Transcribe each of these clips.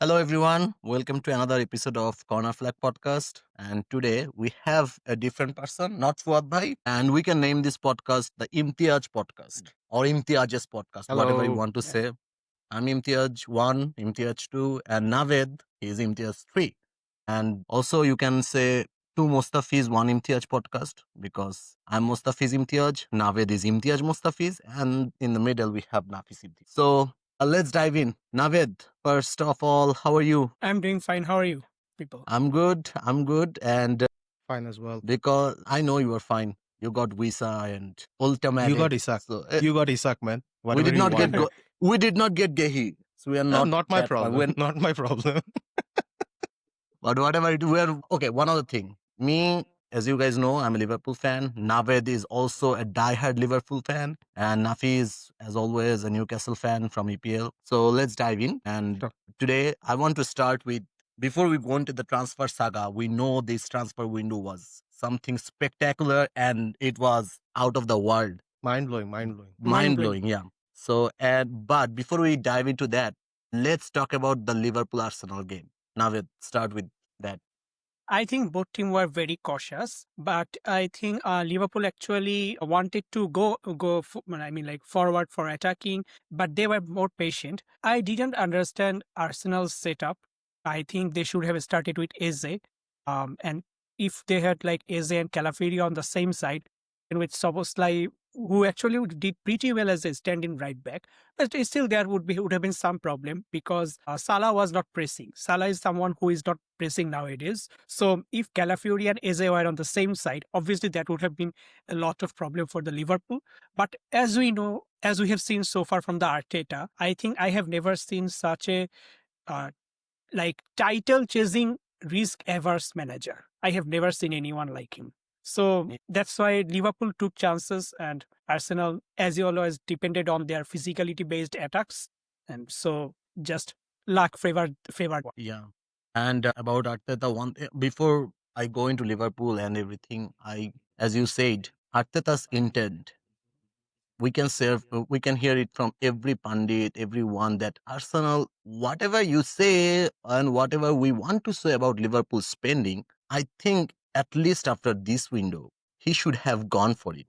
Hello, everyone. Welcome to another episode of Corner Flag Podcast. And today we have a different person, not Fuad Bhai. And we can name this podcast the Imtiaj Podcast or Imtiaj's Podcast, whatever you Hello. want to say. I'm Imtiaj 1, Imtiaj 2, and Naved is Imtiaj 3. And also, you can say two Mustafis, one Imtiaj podcast because I'm Mustafiz Imtiaj, Naved is Imtiaj Mustafiz, and in the middle we have Nafis Imtiaj. So let's dive in. Naved, first of all, how are you? I'm doing fine. How are you, people? I'm good. I'm good. And Fine as well. because I know you are fine, you got visa and You got ultimated. Isak. So You got Isak, man. we Whatever did you not get wanted. we did not get Gehi. So we are not Not my that far. problem. Not my problem. But whatever it we're okay. One other thing. Me, as you guys know, I'm a Liverpool fan. Naved is also a diehard Liverpool fan. And Nafi is, as always, a Newcastle fan from EPL. So let's dive in. And Sure. today I want to start with before we go into the transfer saga, we know this transfer window was something spectacular and it was out of the world. Mind blowing. Mind blowing. Mind Mind-blowing. blowing, yeah. So and but before we dive into that, let's talk about the Liverpool Arsenal game. Naved, start with that. I think both teams were very cautious, but I think Liverpool actually wanted to go forward for attacking, but they were more patient. I didn't understand Arsenal's setup. I think they should have started with Eze, and if they had like Eze and Calafiori on the same side, and with Soboslai, who actually did pretty well as a stand-in right back, but still there would have been some problem because Salah was not pressing. Salah is someone who is not pressing nowadays. So if Calafiori and Eze were on the same side, obviously that would have been a lot of problem for the Liverpool. But as we know, as we have seen so far from the Arteta, I think I have never seen such a uh, like title chasing risk averse manager. I have never seen anyone like him. So Yeah. that's why Liverpool took chances and Arsenal, as you always, depended on their physicality based attacks. And so just luck favored. Yeah. And about Arteta, before I go into Liverpool and everything, as you said, Arteta's intent. We can hear it from every pundit, everyone that Arsenal, whatever you say and whatever we want to say about Liverpool spending, I think at least after this window, he should have gone for it.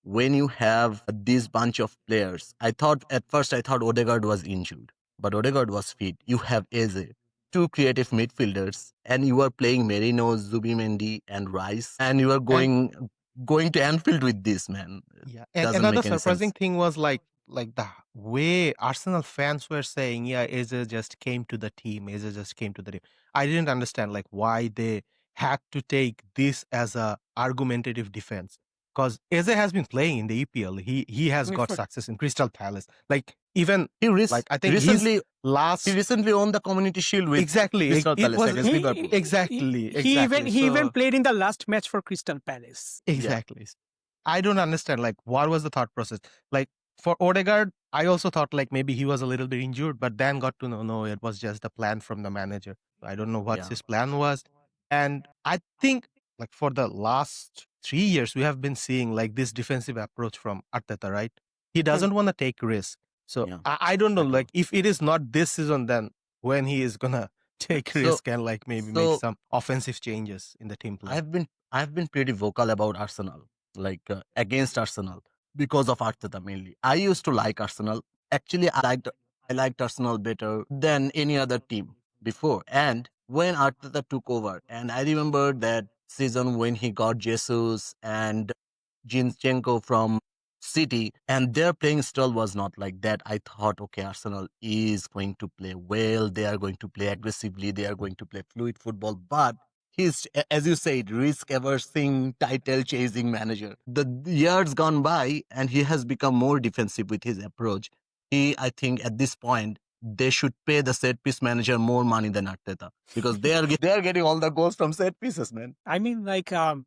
When you have this bunch of players, at first I thought Odegaard was injured, but Odegaard was fit. You have Eze, two creative midfielders, and you are playing Merino, Zubimendi, and Rice, and you are And going to Anfield with this man. yeah, and Doesn't another make any surprising sense. thing was like the way Arsenal fans were saying, yeah, Eze just came to the team. Eze just came to the team. I didn't understand like why they had to take this as a argumentative defense. Because Eze has been playing in the EPL. He has got For success in Crystal Palace. Like even He like I think his recently last he recently won the Community Shield with exactly Crystal it Palace was against he, Liverpool. exactly he even so played in the last match for Crystal Palace. Yeah, exactly. I don't understand like what was the thought process. Like for Odegaard, I also thought like maybe he was a little bit injured, but then got to know no, it was just a plan from the manager. I don't know what yeah, his plan was. And I think like for the last 3 years, we have been seeing like this defensive approach from Arteta, right? He Hmm. doesn't want to take risk. So yeah, I don't know, at all. like if it is not this season, then when he is gonna take So risk and like maybe make so some offensive changes in the team plan. I've been pretty vocal about Arsenal, like against Arsenal because of Arteta mainly. I used to like Arsenal. Actually, I liked Arsenal better than any other team before. And when Arteta took over, and I remember that season when he got Jesus and Zinchenko from City, and their playing style was not like that. I thought, okay, Arsenal is going to play well. They are going to play aggressively. They are going to play fluid football. But he's, as you said, risk averse title chasing manager. The years gone by, and he has become more defensive with his approach. I think, at this point, they should pay the set piece manager more money than Arteta because they are getting all the goals from set pieces, man. I mean, I can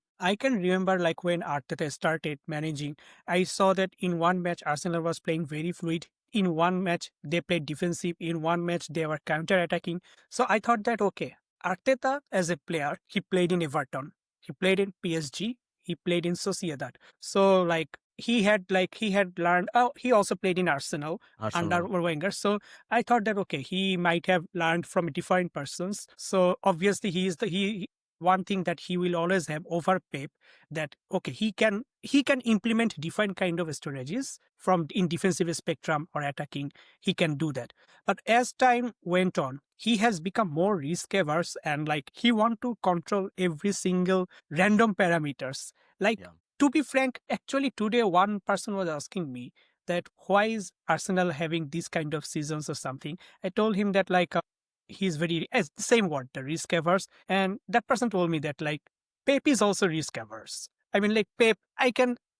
remember like when Arteta started managing, I saw that in one match Arsenal was playing very fluid. In one match they played defensive. In one match they were counter attacking. So I thought that okay, Arteta as a player, he played in Everton, he played in PSG, he played in Sociedad. So like he had learned. Oh, he also played in Arsenal under Arsenal. Wenger. So I thought that okay, he might have learned from different persons. So obviously he is the he. One thing that he will always have over Pep, that okay, he can implement different kind of strategies from in defensive spectrum or attacking. He can do that. But as time went on, he has become more risk averse, and like he want to control every single random parameters. Like, Yeah. to be frank, actually today one person was asking me that why is Arsenal having these kind of seasons or something. I told him that like he's very as the same word, the risk averse, and that person told me that like Pep is also risk averse. I mean, like Pep,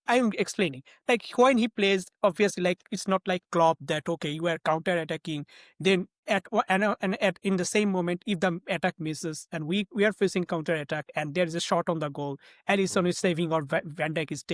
I'm explaining. Like when he plays, obviously, like it's not like Klopp that okay, you are counter attacking, then and at in the same moment, if the attack misses and we are facing counter attack and there is a shot on the goal, Alisson Mm. is saving or Van Dijk is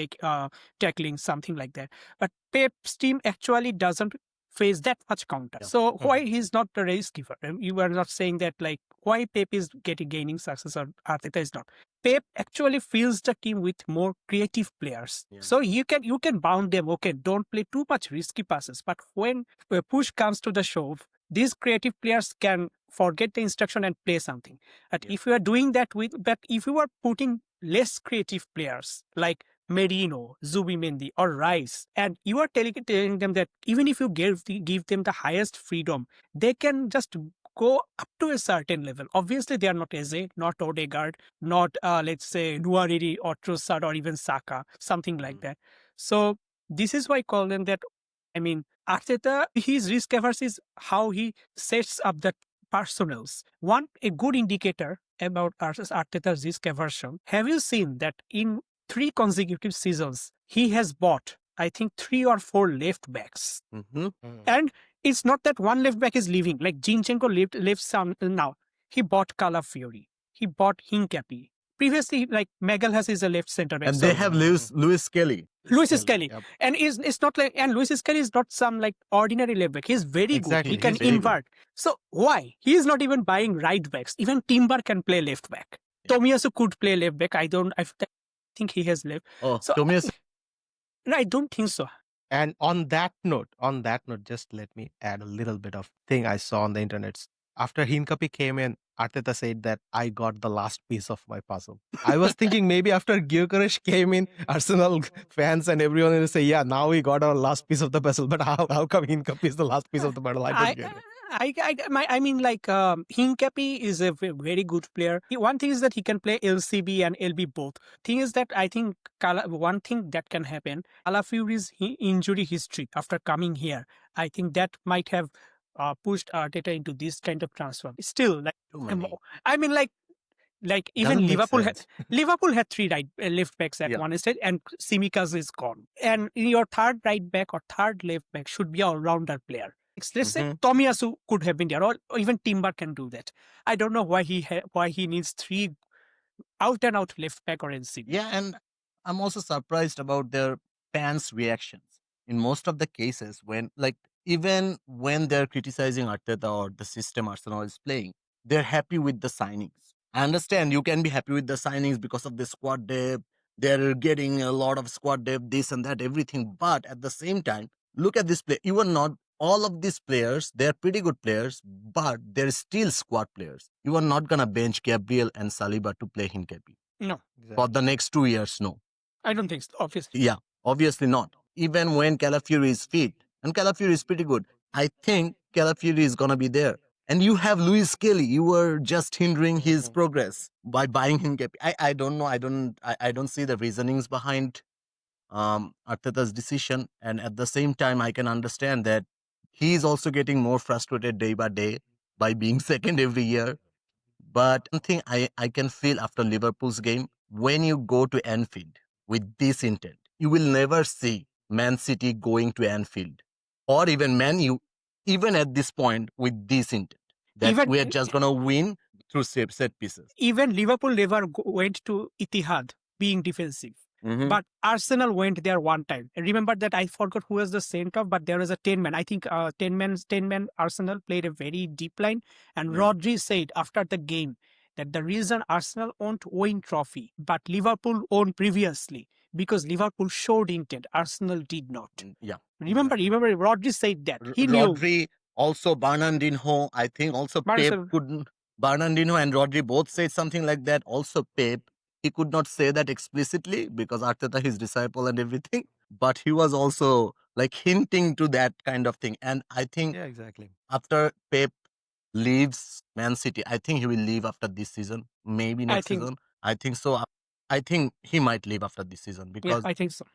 tackling something like that. But Pep's team actually doesn't face that much counter. Yeah. So why he's not the race giver? You are not saying that like why Pep is gaining success or Arteta is not. Pep actually fills the team with more creative players. Yeah. So you can bound them. Okay, don't play too much risky passes. But when push comes to the shove, these creative players can forget the instruction and play something. But Yeah. if you are doing that but if you are putting less creative players like Merino, Zubimendi, or Rice, and you are telling them that even if you give them the highest freedom, they can just go up to a certain level. Obviously, they are not Eze, not Odegaard, not let's say Nuariri or Trossard or even Saka, something like Mm. that. So this is why I call them that. I mean, Arteta, his risk averse is how he sets up the personnels. A good indicator about Arteta's risk aversion. Have you seen that in 3 consecutive seasons he has bought, I think, 3 or 4 left backs, Mm-hmm. and it's not that one left back is leaving. Like Zinchenko left some now. He bought Calafiori. He bought Hincapié. Previously, like Magalhaes is a left center back. And they So have Lewis Kelly. Luis Kelly, Skelly. yep. And it's not like, and Luis Skelly is not some like ordinary left back. He's very good. Exactly, He can he's very good. invert. So why? He is not even buying right backs. Even Timber can play left back. Yeah. Tomiyasu could play left back. I think he has left. Oh, So Tomiyasu. no, I don't think so. And on that note, just let me add a little bit of thing I saw on the internet. After Hinkapi came in, Arteta said that I got the last piece of my puzzle. I was thinking maybe after Gyökeres came in, Arsenal fans and everyone will say, yeah, now we got our last piece of the puzzle. But how come Hinkapi is the last piece of the puzzle? I don't get it. I mean, like Hincapié is a very good player. One thing is that he can play LCB and LB both. Thing is that I think one thing that can happen, Alafiori's injury history after coming here, I think that might have pushed Arteta into this kind of transfer. Still, like Too many. I mean, like even Doesn't make Liverpool sense. Liverpool had 3 left backs at Yeah. one stage, and Simicas is gone. And your third right back or third left back should be an all-rounder player. Let's say Mhm. Tomiyasu could have been there, or even Timber can do that. I don't know why he needs 3 out and out left back or NCB. Yeah, and I'm also surprised about their fans' reactions. In most of the cases, even when they're criticizing Arteta or the system Arsenal is playing, they're happy with the signings. I understand you can be happy with the signings because of the squad depth. They're getting a lot of squad depth, this and that, everything. But at the same time, look at this play. You are not all of these players, they're pretty good players, but they're still squad players. You are not gonna bench Gabriel and Saliba to play Hincapié No, for the next 2 years. No. I don't think so. Obviously, Yeah, obviously not. Even when Calafiori is fit, and Calafiori is pretty good, I think Calafiori is gonna be there. And you have Luis Kelly. You were just hindering his progress by buying him. I don't know. I don't see the reasonings behind Arteta's decision. And at the same time, I can understand that he is also getting more frustrated day by day by being second every year. But one thing I can feel after Liverpool's game, when you go to Anfield with this intent, you will never see Man City going to Anfield or even Man U, even at this point with this intent that even we are just going to win through set pieces. even Liverpool never went to Etihad being defensive. Mhm. But Arsenal went there one time. And remember that I forgot who was the centre, but there was a 10-man. I think 10-man Arsenal played a very deep line. And Yeah. Rodri said after the game that the reason Arsenal won't win trophy, but Liverpool won previously, because Liverpool showed intent. Arsenal did not. Yeah. Remember, Rodri said that. He knew. Rodri, also Bernardinho, I think also Pep Barcelona. couldn't. Bernardinho and Rodri both said something like that. Also Pep, he could not say that explicitly because Arteta his disciple and everything, but he was also like hinting to that kind of thing. And I think Yeah, exactly. after Pep leaves Man City, I think he will leave after this season, maybe I next think, season. I think so. I think he might leave after this season yeah, because I think so.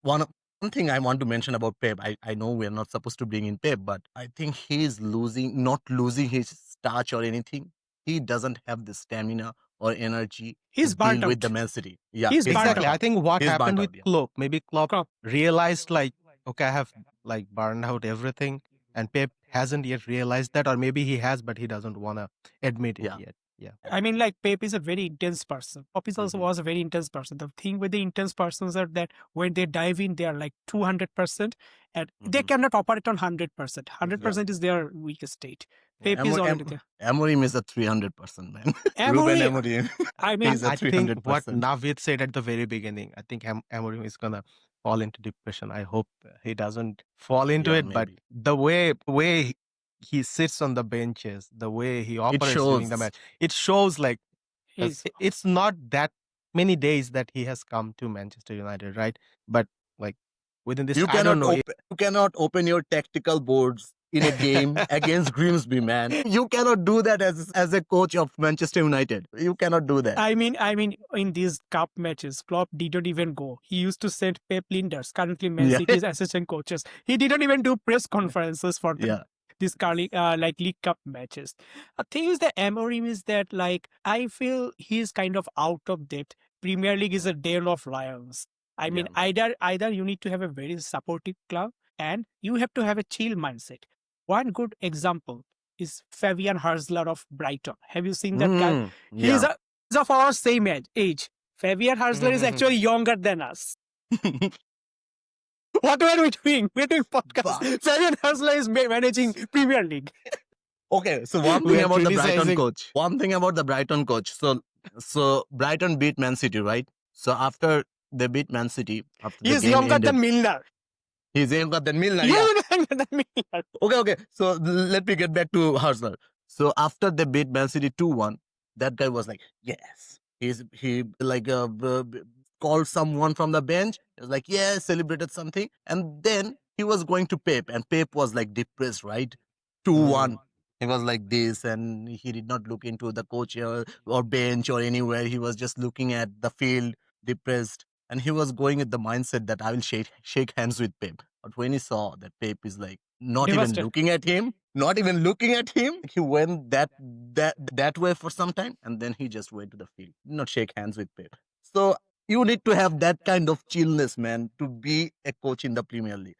one thing I want to mention about Pep, I know we're not supposed to bring in Pep, but I think he's not losing his touch or anything. He doesn't have the stamina or energy to He's deal burnt with the out. Man City. Yeah, He's he's burnt burnt Exactly. out. I out. think what He's happened burnt with out. Yeah. Klopp, maybe Klopp Klopp. realized like, okay, I have like burned out everything, and Pep hasn't yet realized that, or maybe he has, but he doesn't want to admit it Yeah. yet. Yeah. I mean, like Pep is a very intense person. Klopp is also Mhm. was a very intense person. The thing with the intense persons are that when they dive in, they are like 200%, and they Mhm. cannot operate on 100%. Yeah. 100% is their weakest state. Yeah. Pep is already there. Amorim is a 300% man. Ruben Amorim, Amorim, I mean, he's a I think what 300%. Navid said at the very beginning, I think Amorim is gonna fall into depression. I hope he doesn't fall into Yeah, it. But maybe. the way he sits on the benches, the way he It operates during the shows. match, it shows like he's it's not that many days that he has come to Manchester United, right? But like within this, You I don't cannot know. open your tactical boards in a game against Grimsby, man. You cannot do that as a coach of Manchester United. You cannot do that. I mean, in these cup matches, Klopp didn't even go. He used to send Pep Linders, currently Man Yeah. City's assistant coaches. He didn't even do press conferences for Yeah. these like League Cup matches. The thing is that Amorim is that like I feel he's kind of out of date. Premier League is a den of lions. I mean, either you need to have a very supportive club and you have to have a chill mindset. One good example is Fabian Harzler of Brighton. Have you seen that guy? He's Yeah. he's of our same age. Fabian Harzler is actually younger than us. What were we doing? We're doing podcast. But- Fabian Harzler is managing Premier League. Okay, so one We thing are about the Brighton criticizing- coach. One thing about the Brighton coach. So Brighton beat Man City, right? So after they beat Man City, after the He's game younger ended, than Milner. he's younger than Milner. He's Yeah. younger than Milner. Okay. So let me get back to Harzler. So after they beat Man City 2-1, that guy was like, yes. He like called someone from the bench. He was like, yeah, celebrated something. And then he was going to Pep, and Pep was like depressed, right? 2-1. He was like this, and he did not look into the coach or bench or anywhere. He was just looking at the field, depressed. And he was going with the mindset that I will shake hands with Pep. But when he saw that Pep is like not even Devastated. looking at him, he went that way for some time, and then he just went to the field, did not shake hands with Pep. So you need to have that kind of chillness, man, to be a coach in the Premier League.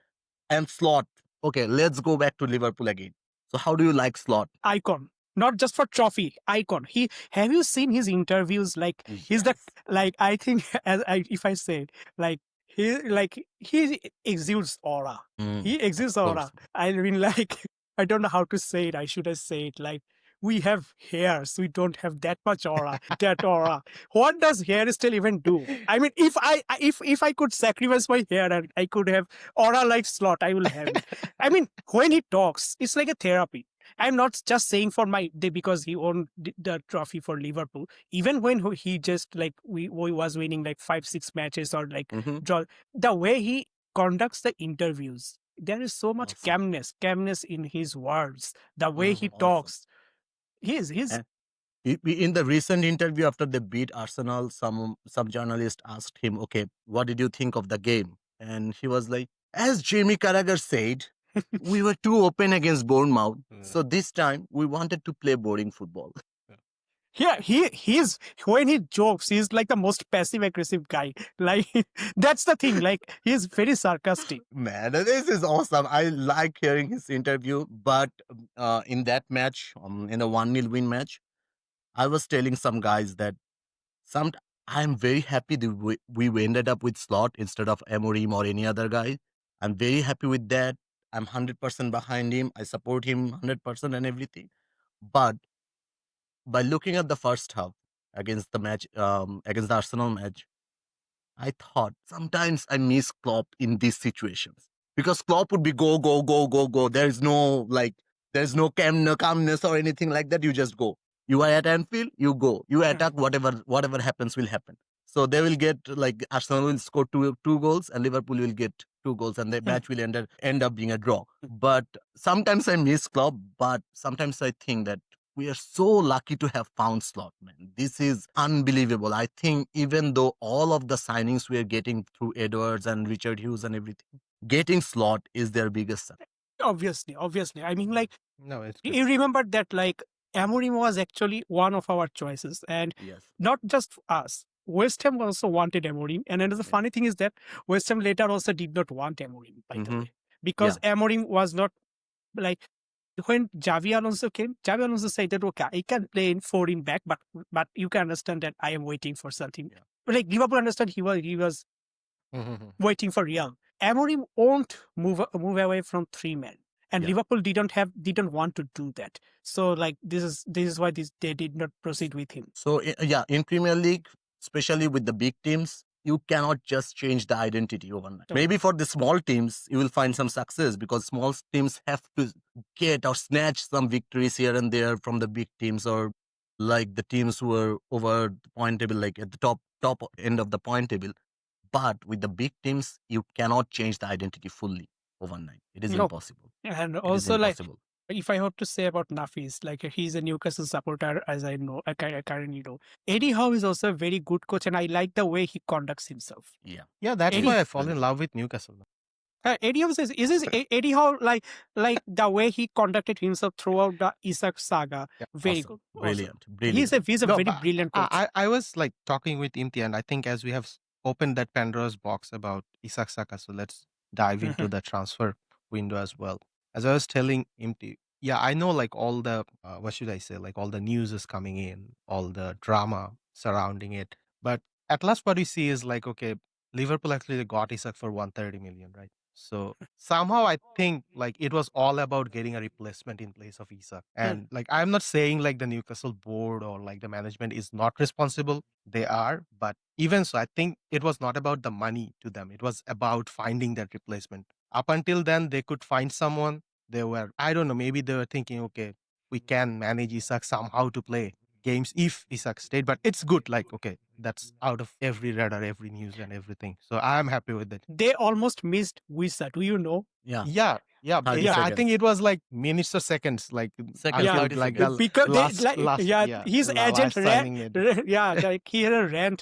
And Slot. Okay, let's go back to Liverpool again. So how do you like Slot? Icon. Not just for trophy, icon. Have you seen his interviews? Like he's the like I think if I say it, he exudes aura. He exudes of aura. course. I mean, like I don't know how to say it. I should have said it like we have hairs. We don't have that much aura. That aura. What does hairstyle even do? I mean, if I could sacrifice my hair and I could have aura like Slot, I will have it. I mean, when he talks, it's like a therapy. I'm not just saying for because he won the trophy for Liverpool. Even when he just like we was winning like 5-6 matches or like Mhm. draw, the way he conducts the interviews, there is so much Awesome. calmness in his words. The way he Awesome. talks, he's And in the recent interview after they beat Arsenal, some journalist asked him, "Okay, what did you think of the game?" And he was like, "As Jamie Carragher said, we were too open against Bournemouth, so this time we wanted to play boring football." yeah, he's when he jokes, he's like the most passive aggressive guy. Like that's the thing. Like he's very sarcastic. Man, this is awesome. I like hearing his interview, but in that match, in a 1-0 win match, I was telling some guys that some I'm very happy that we ended up with Slot instead of Amorim or any other guy. I'm very happy with that. I'm 100% behind him. I support him 100% and everything. But by looking at the first half against the Arsenal match, I thought sometimes I miss Klopp in these situations because Klopp would be go, go, go, go, go. There's no like, there's no calmness or anything like that. You just go. You are at Anfield, you go. You attack. Whatever happens will happen. So they will get like Arsenal will score two goals and Liverpool will get 2 goals and the match will end up being a draw. But sometimes I miss Klopp, but sometimes I think that we are so lucky to have found Slot, man. This is unbelievable. I think even though all of the signings we are getting through Edwards and Richard Hughes and everything, getting Slot is their biggest success. Obviously. I mean, like, No, it's good. you remember that, like, Amorim was actually one of our choices, and Yes. not just us. West Ham also wanted Amorim, and another Yeah. funny thing is that West Ham later also did not want Amorim, by the Mhm. way, because Amorim was not like when Javi Alonso came. Javi Alonso said that okay, I can play in 4 in back, but you can understand that I am waiting for something. Yeah. Like Liverpool understand he was Mhm. waiting for Real. Amorim won't move away from 3 men, and Yeah. Liverpool didn't want to do that. So like this is why they did not proceed with him. So yeah, in Premier League, especially with the big teams, you cannot just change the identity overnight. So, Maybe for the small teams, you will find some success because small teams have to get or snatch some victories here and there from the big teams or like the teams who are over the point table, like at the top end of the point table. But with the big teams, you cannot change the identity fully overnight. It is no, impossible. and It is also like impossible. if I have to say about Nafis, like he's a Newcastle supporter, as I know, I currently know. Eddie Howe is also a very good coach, and I like the way he conducts himself. Yeah. Yeah, that's Eddie, why I fall in Brilliant. love with Newcastle. Eddie Howe is Eddie Howe like the way he conducted himself throughout the Isak saga. Yeah. Very Awesome. good. Awesome. Brilliant. Brilliant. He's a No, very but brilliant coach. I was like talking with Imti, and I think as we have opened that Pandora's box about Isak Saka, so let's dive into the transfer window as well. As I was telling Imti, yeah, I know like all the what should I say, like all the news is coming in, all the drama surrounding it, but at last what we see is like okay, Liverpool actually got Isak for 130 million, right? So somehow I think like it was all about getting a replacement in place of Isak. And like I'm not saying like the Newcastle board or like the management is not responsible. They are, but even so, I think it was not about the money to them. It was about finding that replacement. Up until then, they could find someone. They were, I don't know, maybe they were thinking, okay, we can manage Isak somehow to play games if Isak stayed. But it's good, like, okay, that's out of every radar, every news and everything. So I'm happy with it. They almost missed Wisa. Do you know? Yeah. Yeah, yeah. 30 I think seconds. it was like minutes or seconds, like Seconds, Yeah, until 30 like seconds. the because they last, like yeah, his agent last ran, signing it. yeah, like he had a ran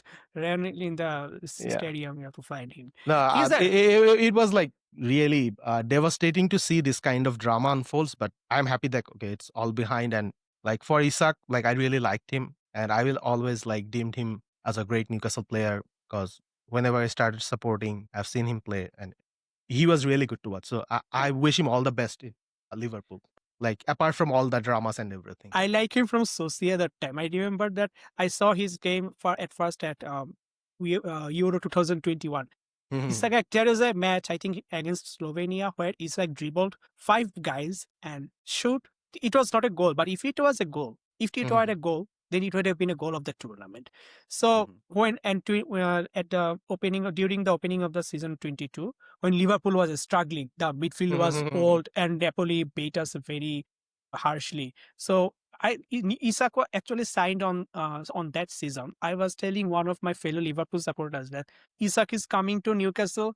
in the Yeah. stadium. You have to find him. No, He's it was like really devastating to see this kind of drama unfolds. But I'm happy that okay, it's all behind. And like for Isak, like I really liked him, and I will always like deemed him as a great Newcastle player because whenever I started supporting, I've seen him play, and he was really good to watch. So I wish him all the best in Liverpool. Like apart from all the dramas and everything. I like him from Socia that time. I remember that I saw his game for at first at Euro 2021. It's like there is a match I think against Slovenia where it's like dribbled 5 guys and shoot. It was not a goal, but if it was a goal, if it were a goal, then it would have been a goal of the tournament. So when at the opening during the opening of the season 22, when Liverpool was struggling, the midfield was old and Napoli beat us very harshly. So Isak actually signed on that season. I was telling one of my fellow Liverpool supporters that Isak is coming to Newcastle.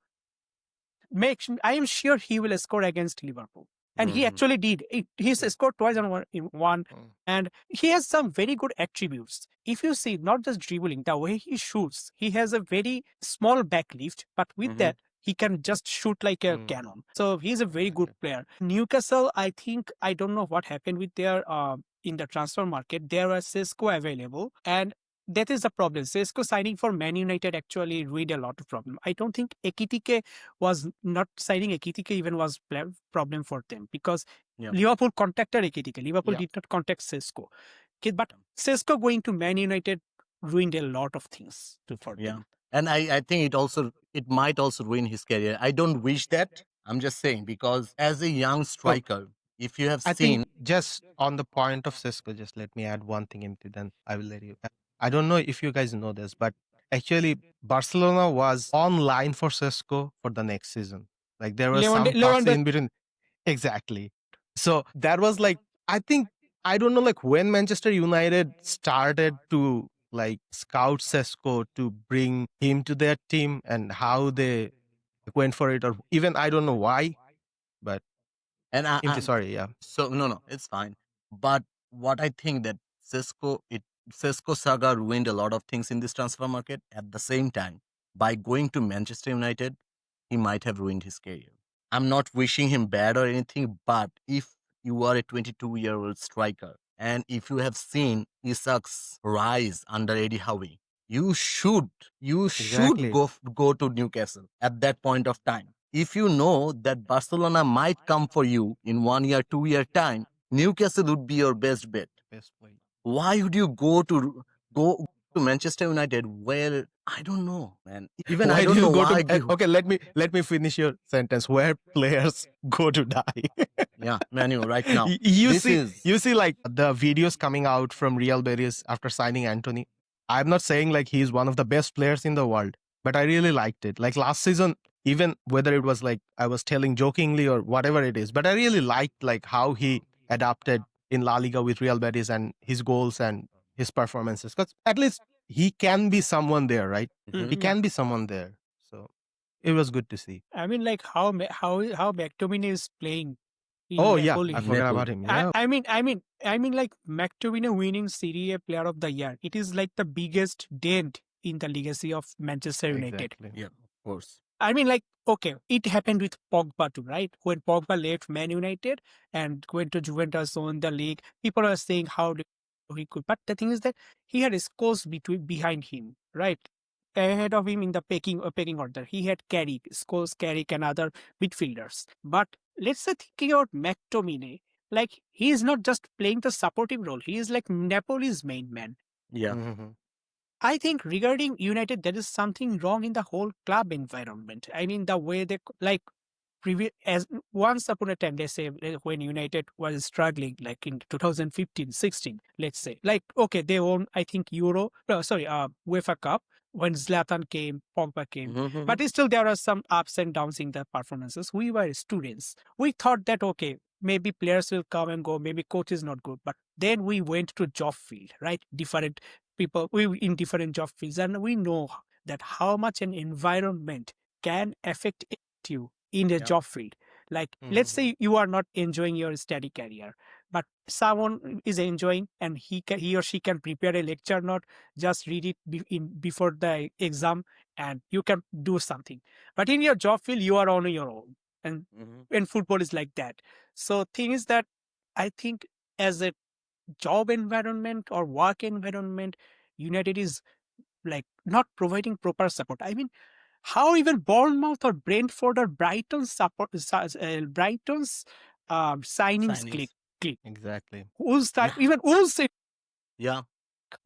I am sure he will score against Liverpool. And he actually did. He's scored twice and one. And he has some very good attributes. If you see, not just dribbling, the way he shoots, he has a very small back lift, but with that, he can just shoot like a cannon. So he's a very good player. Newcastle, I think, I don't know what happened with their in the transfer market. There was Sesko available, and that is the problem. Sesko signing for Man United actually ruined a lot of problem. I don't think Ekitike was not signing Ekitike even was problem for them because Liverpool contacted Ekitike. Liverpool did not contact Sesko. Okay, but Sesko going to Man United ruined a lot of things for them. And I think it might also ruin his career. I don't wish that. I'm just saying because as a young striker, if you have I seen think just on the point of Cisco, just let me add one thing into then I will let you. I don't know if you guys know this, but Actually, Barcelona was online for Sesko for the next season. Like there was some talks in between. Exactly. So that was like, I think, I don't know, like when Manchester United started to like scout Sesko to bring him to their team and how they went for it, or even I don't know why, but And Imti, sorry, yeah. so no, it's fine. But what I think that Cisco saga ruined a lot of things in this transfer market. At the same time, by going to Manchester United, he might have ruined his career. I'm not wishing him bad or anything, but if you are a 22-year-old striker and if you have seen Isak's rise under Eddie Howe, you should Exactly. go to Newcastle at that point of time. If you know that Barcelona might come for you in 1 year, 2 year time, Newcastle would be your best bet. Best play. Why would you go to Manchester United? Well, I don't know, man. Even I Why do don't you know go to? why. Okay, let me finish your sentence. Where players go to die. Yeah, Manu, right now. You This see, is like the videos coming out from Real Betis after signing Anthony. I'm not saying like he's one of the best players in the world, but I really liked it. Like last season, even whether it was like I was telling jokingly or whatever it is, but I really liked like how he adapted in La Liga with Real Betis and his goals and his performances. Because at least he can be someone there, right? Mhm. He can be someone there. So it was good to see. I mean, like how McTominay is playing in Oh yeah, Napoli. I forgot about Napoli. him. Yeah, Like McTominay winning Serie A Player of the Year. It is like the biggest dent in the legacy of Manchester United. exactly. Yeah, of course. I mean, like, okay, it happened with Pogba too, right? When Pogba left Man United and went to Juventus, won the league, people are saying he could. But the thing is that he had scores behind him, right? Ahead of him in the pecking order. He had Carrick, and other midfielders. But let's say thinking about McTominay, like he is not just playing the supporting role. He is like Napoli's main man. Yeah. Mhm. I think regarding United, there is something wrong in the whole club environment. I mean, the way they like as once upon a time they say when United was struggling, like in 2015-16, let's say, like okay, they won I think UEFA Cup when Zlatan came, Pogba came, Mhm. but still there are some ups and downs in the performances. We were students. We thought that okay, maybe players will come and go, maybe coach is not good, but then we went to job field, right? Different people we in different job fields, and we know that how much an environment can affect you in a Yeah. job field. Like let's say you are not enjoying your study career, but someone is enjoying and he or she can prepare a lecture note, just read it before the exam, and you can do something. But in your job field, you are on your own, and Mhm. football is like that. So thing is that I think as a job environment or work environment, United is like not providing proper support. I mean, how even Bournemouth or Brentford or Brighton's signings Signings. click. Exactly. Even Wolves Yeah.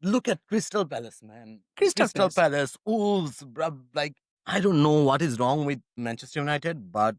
Look at Crystal Palace, man. Crystal Crystal Palace. Palace, Wolves, bruv, like I don't know what is wrong with Manchester United, but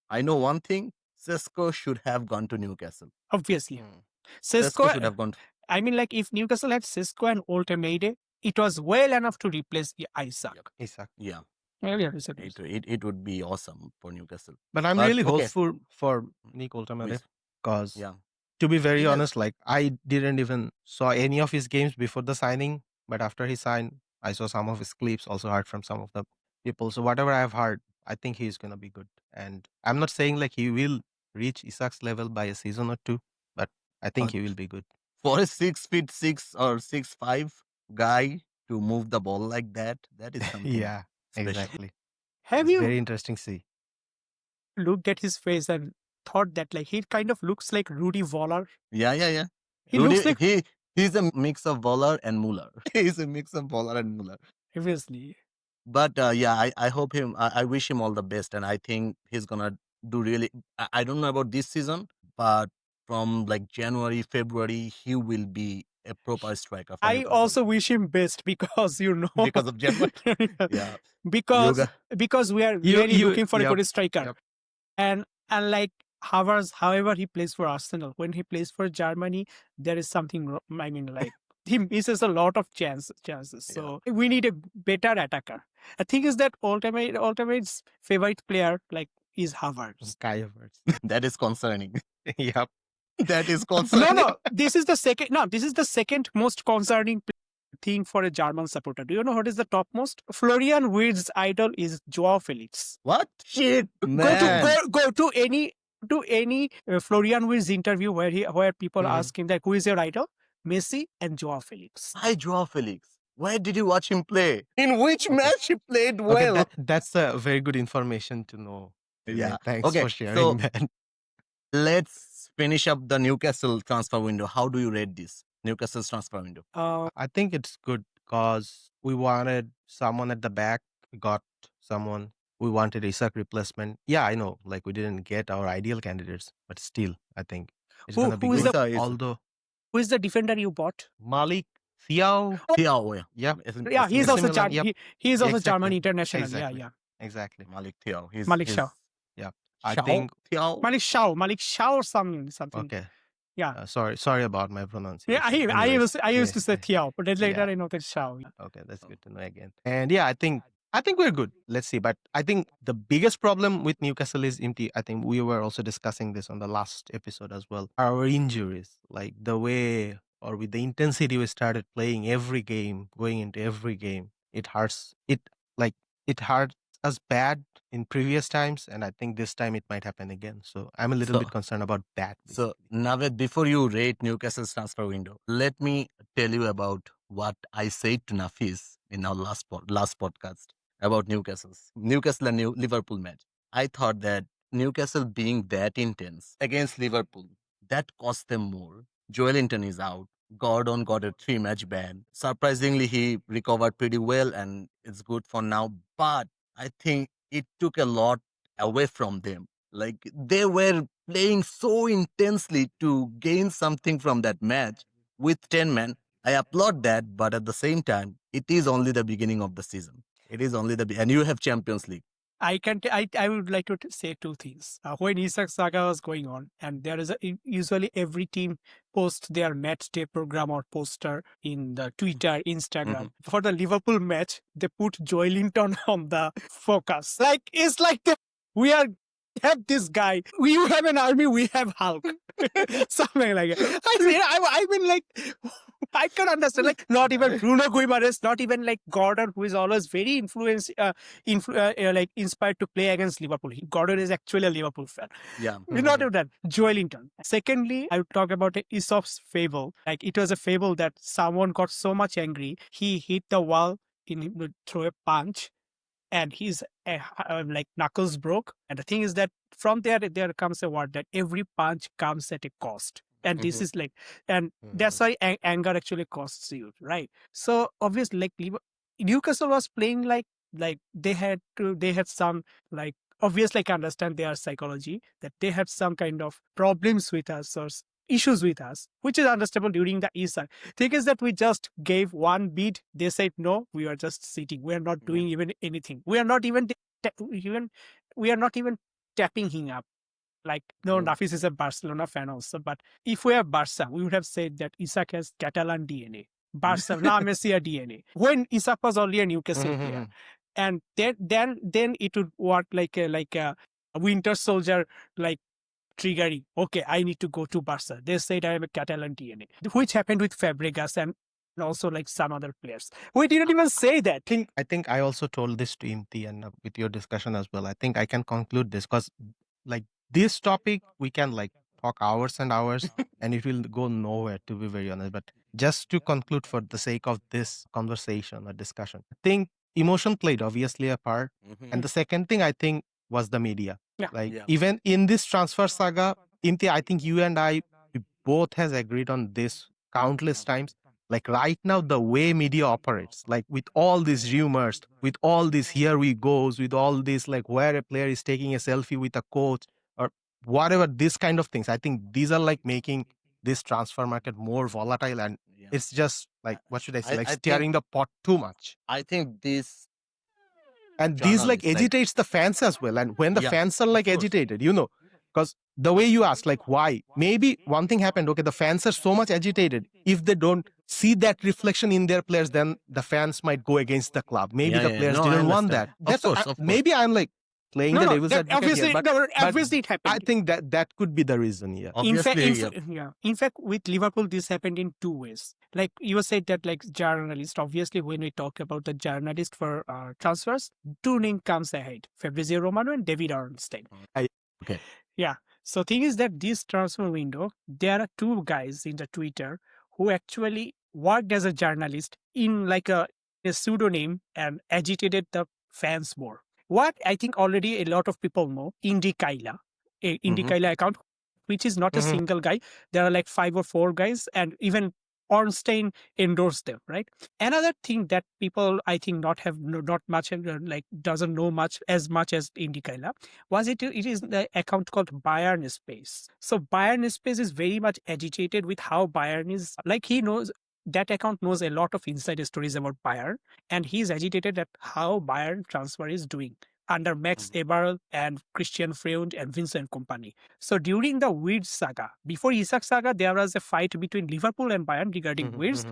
I know one thing: Sesko should have gone to Newcastle. Obviously, Mm. Sesko should Cisco. have gone. I mean, like if Newcastle had Cisco and Oltemade, it was well enough to replace Isak. Yep. Isak. Yeah, Well, yeah, Isak it, is. it it would be awesome for Newcastle. But I'm But really okay, hopeful for Nick Oltamade with because, yeah, to be very he has. honest, like I didn't even saw any of his games before the signing, but after he signed, I saw some of his clips. Also heard from some of the people. So whatever I've heard, I think he's gonna be good. And I'm not saying like he will reach Isak's level by a season or two, but I think But he will be good. for a 6'6" or 6'5" guy to move the ball like that is something Yeah, special. exactly. Have It's you very interesting to see. looked at his face and thought that like he kind of looks like Rudy Voller? Yeah. He looks Rudy, like he's a mix of Voller and Muller. He's a mix of Voller and Muller. obviously. But yeah, I hope him. I wish him all the best, and I think he's gonna do really. I don't know about this season, but from like January, February, he will be a proper striker for I Newcastle also wish him best because you know because of January. Yeah, because yoga. we are You really looking for a yep, good striker. yep. And like however he plays for Arsenal, when he plays for Germany, there is something I mean like he misses a lot of chances. Yeah. So we need a better attacker. The thing is that Ultimate's favorite player like is Havertz. Kai Havertz. That is concerning. Yep. That is No, concerning. no. This is the second. No, this is the second most concerning thing for a German supporter. Do you know what is the topmost? Florian Wirtz's idol is Joao Felix. What? Shit, Go man. to any Florian Wirtz interview where people Mhm. ask him like, who is your idol? Messi and Joao Felix. Why Joao Felix? Where did you watch him play? In which Okay. match he played Okay, well? that's a very good information to know. Yeah. Thanks Okay, for sharing so that. let's finish up the Newcastle transfer window. How do you rate this Newcastle's transfer window? I think it's good because we wanted someone at the back. We got someone. We wanted Isak replacement. Yeah, I know. Like we didn't get our ideal candidates, but still, I think it's Who- gonna be who is good. the- Although Who is the defender you bought? Malik Thiaw, Thiaw, yeah. yeah, Yeah, he's AC also Milan, yep. he is also Exactly. German international. Exactly. Yeah. exactly. Malik Thiaw. He's, Malik he's- Shaw. Yeah, I Shaw? think. Thiaw. Malik Shaw or something. Okay. Yeah. Sorry about my pronunciation. Yeah, I Anyways, used to say yeah. Thiaw, but then later Yeah. I know that Shaw. Okay, that's good to know again. And yeah, I think we're good. Let's see. But I think the biggest problem with Newcastle is empty. I think we were also discussing this on the last episode as well. Our injuries, like the way or with the intensity we started playing every game, going into every game, it hurts. It hurts us bad in previous times, and I think this time it might happen again. So I'm a little So- bit concerned about that. So, Naved, before you rate Newcastle's transfer window, let me tell you about what I said to Nafis in our last podcast about Newcastle and Liverpool match. I thought that Newcastle being that intense against Liverpool, that cost them more. Joelinton is out. Gordon got a 3-match ban. Surprisingly, he recovered pretty well and it's good for now. But I think it took a lot away from them. Like they were playing so intensely to gain something from that match with 10 men. I applaud that, but at the same time, it is only the beginning of the season. It is only and you have Champions League. I would like to say two things. When Isak saga was going on, and there is usually every team posts their match day program or poster in the Twitter, Instagram. For the Liverpool match, they put Joelinton on the focus. Like it's like we have this guy. We have an army. We have Hulk. Something like it. I mean, like, I can understand. Like, not even Bruno Guimaraes, not even like Gordon, who is always very like inspired to play against Liverpool. Gordon is actually a Liverpool fan. Yeah. Not even that. Joelinton. Secondly, I would talk about Aesop's fable. Like, it was a fable that someone got so much angry, he hit the wall through a punch, and his like knuckles broke. And the thing is that from there comes a word that every punch comes at a cost. And this is like, and that's why anger actually costs you, right? So obviously, like Newcastle was playing like they had some like, obviously I can understand their psychology, that they had some kind of problems with us or issues with us, which is understandable during the Isak. Thing is that we just gave one beat. They said no, we are just sitting. We are not doing even anything. We are not even tapping him up. Like, no, Nafis is a Barcelona fan also, but if we are Barca, we would have said that Isak has Catalan DNA. Barcelona Messi DNA. When Isak was only a Newcastle player. And then it would work like a Winter Soldier, like triggering. Okay, I need to go to Barca. They said I have a Catalan DNA, which happened with Fabregas and also like some other players. We didn't even say that. I think I also told this to Imti and with your discussion as well. I think I can conclude this because like this topic we can like talk hours and hours and it will go nowhere, to be very honest. But just to conclude for the sake of this conversation or discussion, I think emotion played obviously a part. And the second thing I think was the media. Yeah. Like Yeah. even in this transfer saga, Imti, I think you and I, we both has agreed on this countless times. Like right now, the way media operates, like with all these rumors, with all these here we goes, with all this like where a player is taking a selfie with a coach or whatever, this kind of things. I think these are like making this transfer market more volatile, and it's just like, what should I say, like I stirring the pot too much. I think this And these like journalists, like- agitates the fans as well. And when the Yeah, fans are like of course. agitated, you know, Because the way you asked, like, why? Maybe one thing happened. Okay, the fans are so much agitated. If they don't see that reflection in their players, then the fans might go against the club. Maybe the players No, I didn't want understand. that. Of That's course, of course. maybe I'm like playing the devil's that advocate here, obviously it I happened. think that could be the reason. Yeah. In fact, with Liverpool, this happened in two ways. Like you said that, like journalist. Obviously, when we talk about the journalist for transfers, two names comes ahead: Fabrizio Romano and David Ornstein. Okay. Yeah. So thing is that this transfer window, there are two guys in the Twitter who actually worked as a journalist in like a pseudonym and agitated the fans more. What I think already a lot of people know, Indy Kaila, Indy Kaila account, which is not a single guy. There are like 5 or 4 guys, and even Ornstein endorsed them, right? Another thing that people I think not much like doesn't know much as Indy Kaila was it is the account called Bayern Space. So Bayern Space is very much agitated with how Bayern is, like, he knows that account knows a lot of inside stories about Bayern, and he's agitated at how Bayern transfer is doing under Max Eberl and Christian Freund and Vincent Kompany. So during the Wirtz saga, before Isak saga, there was a fight between Liverpool and Bayern regarding Wirtz.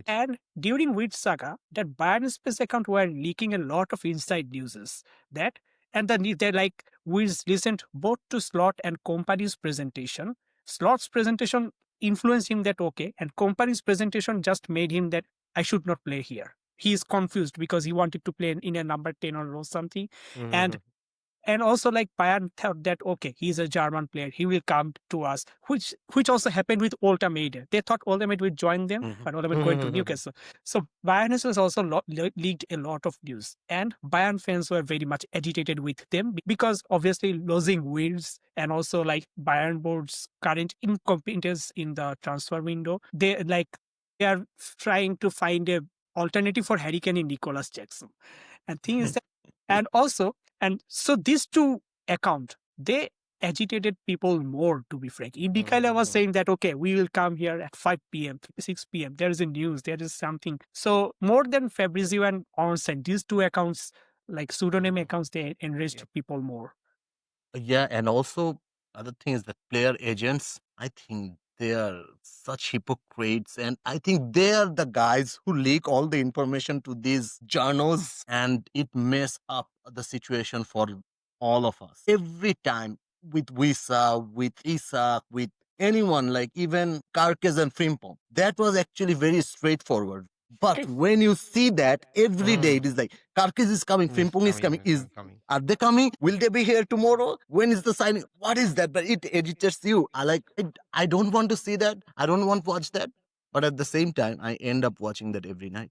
And during Wirtz saga, that Bayern Space account were leaking a lot of inside news that, and then they like Wirtz listened both to Slot and Kompany's presentation. Slot's presentation influenced him that okay, and Kompany's presentation just made him that I should not play here. He is confused because he wanted to play in a number 10 or something. And also like Bayern thought that okay, he's a German player, he will come to us, which also happened with Oltamade. They thought Oltamade would join them, but Oltamade going to Newcastle. So Bayern was also leaked a lot of news, and Bayern fans were very much agitated with them because obviously losing Wirtz and also like Bayern board's current incompetence in the transfer window. They are trying to find a alternative for Harry Kane in Nicolas Jackson. And thing is that, and so these two accounts, they agitated people more, to be frank. Indy Kaila was saying that, okay, we will come here at 5 p.m., 6 p.m. There is a news, there is something. So more than Fabrizio and Ornstein, these two accounts, like pseudonym accounts, they enriched people more. Yeah, and also other things that player agents, I think they are such hypocrites, and I think they are the guys who leak all the information to these journals, and it mess up the situation for all of us. Every time with Wisa, with Isak, with anyone, like even Carcass and Frimpong, that was actually very straightforward. But when you see that every day, it is like Carcass is coming, Frimpong is coming. Are they coming? Will they be here tomorrow? When is the signing? What is that? But it agitates you. I don't want to see that. I don't want to watch that. But at the same time, I end up watching that every night.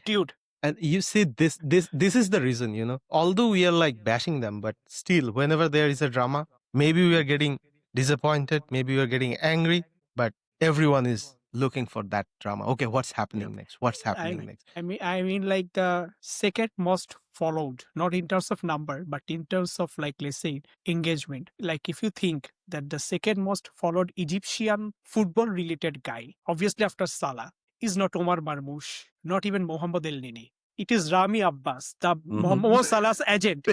Dude. And you see, this is the reason, although we are like bashing them, but still, whenever there is a drama, maybe we are getting disappointed, maybe we are getting angry, but everyone is looking for that drama. Okay, what's happening next? What's happening next? I mean, like the second most followed, not in terms of number, but in terms of like, let's say, engagement. Like if you think that the second most followed Egyptian football related guy, obviously after Salah, is not Omar Marmoush, not even Mohamed El Neni. It is Rami Abbas, the Mo Salah's agent.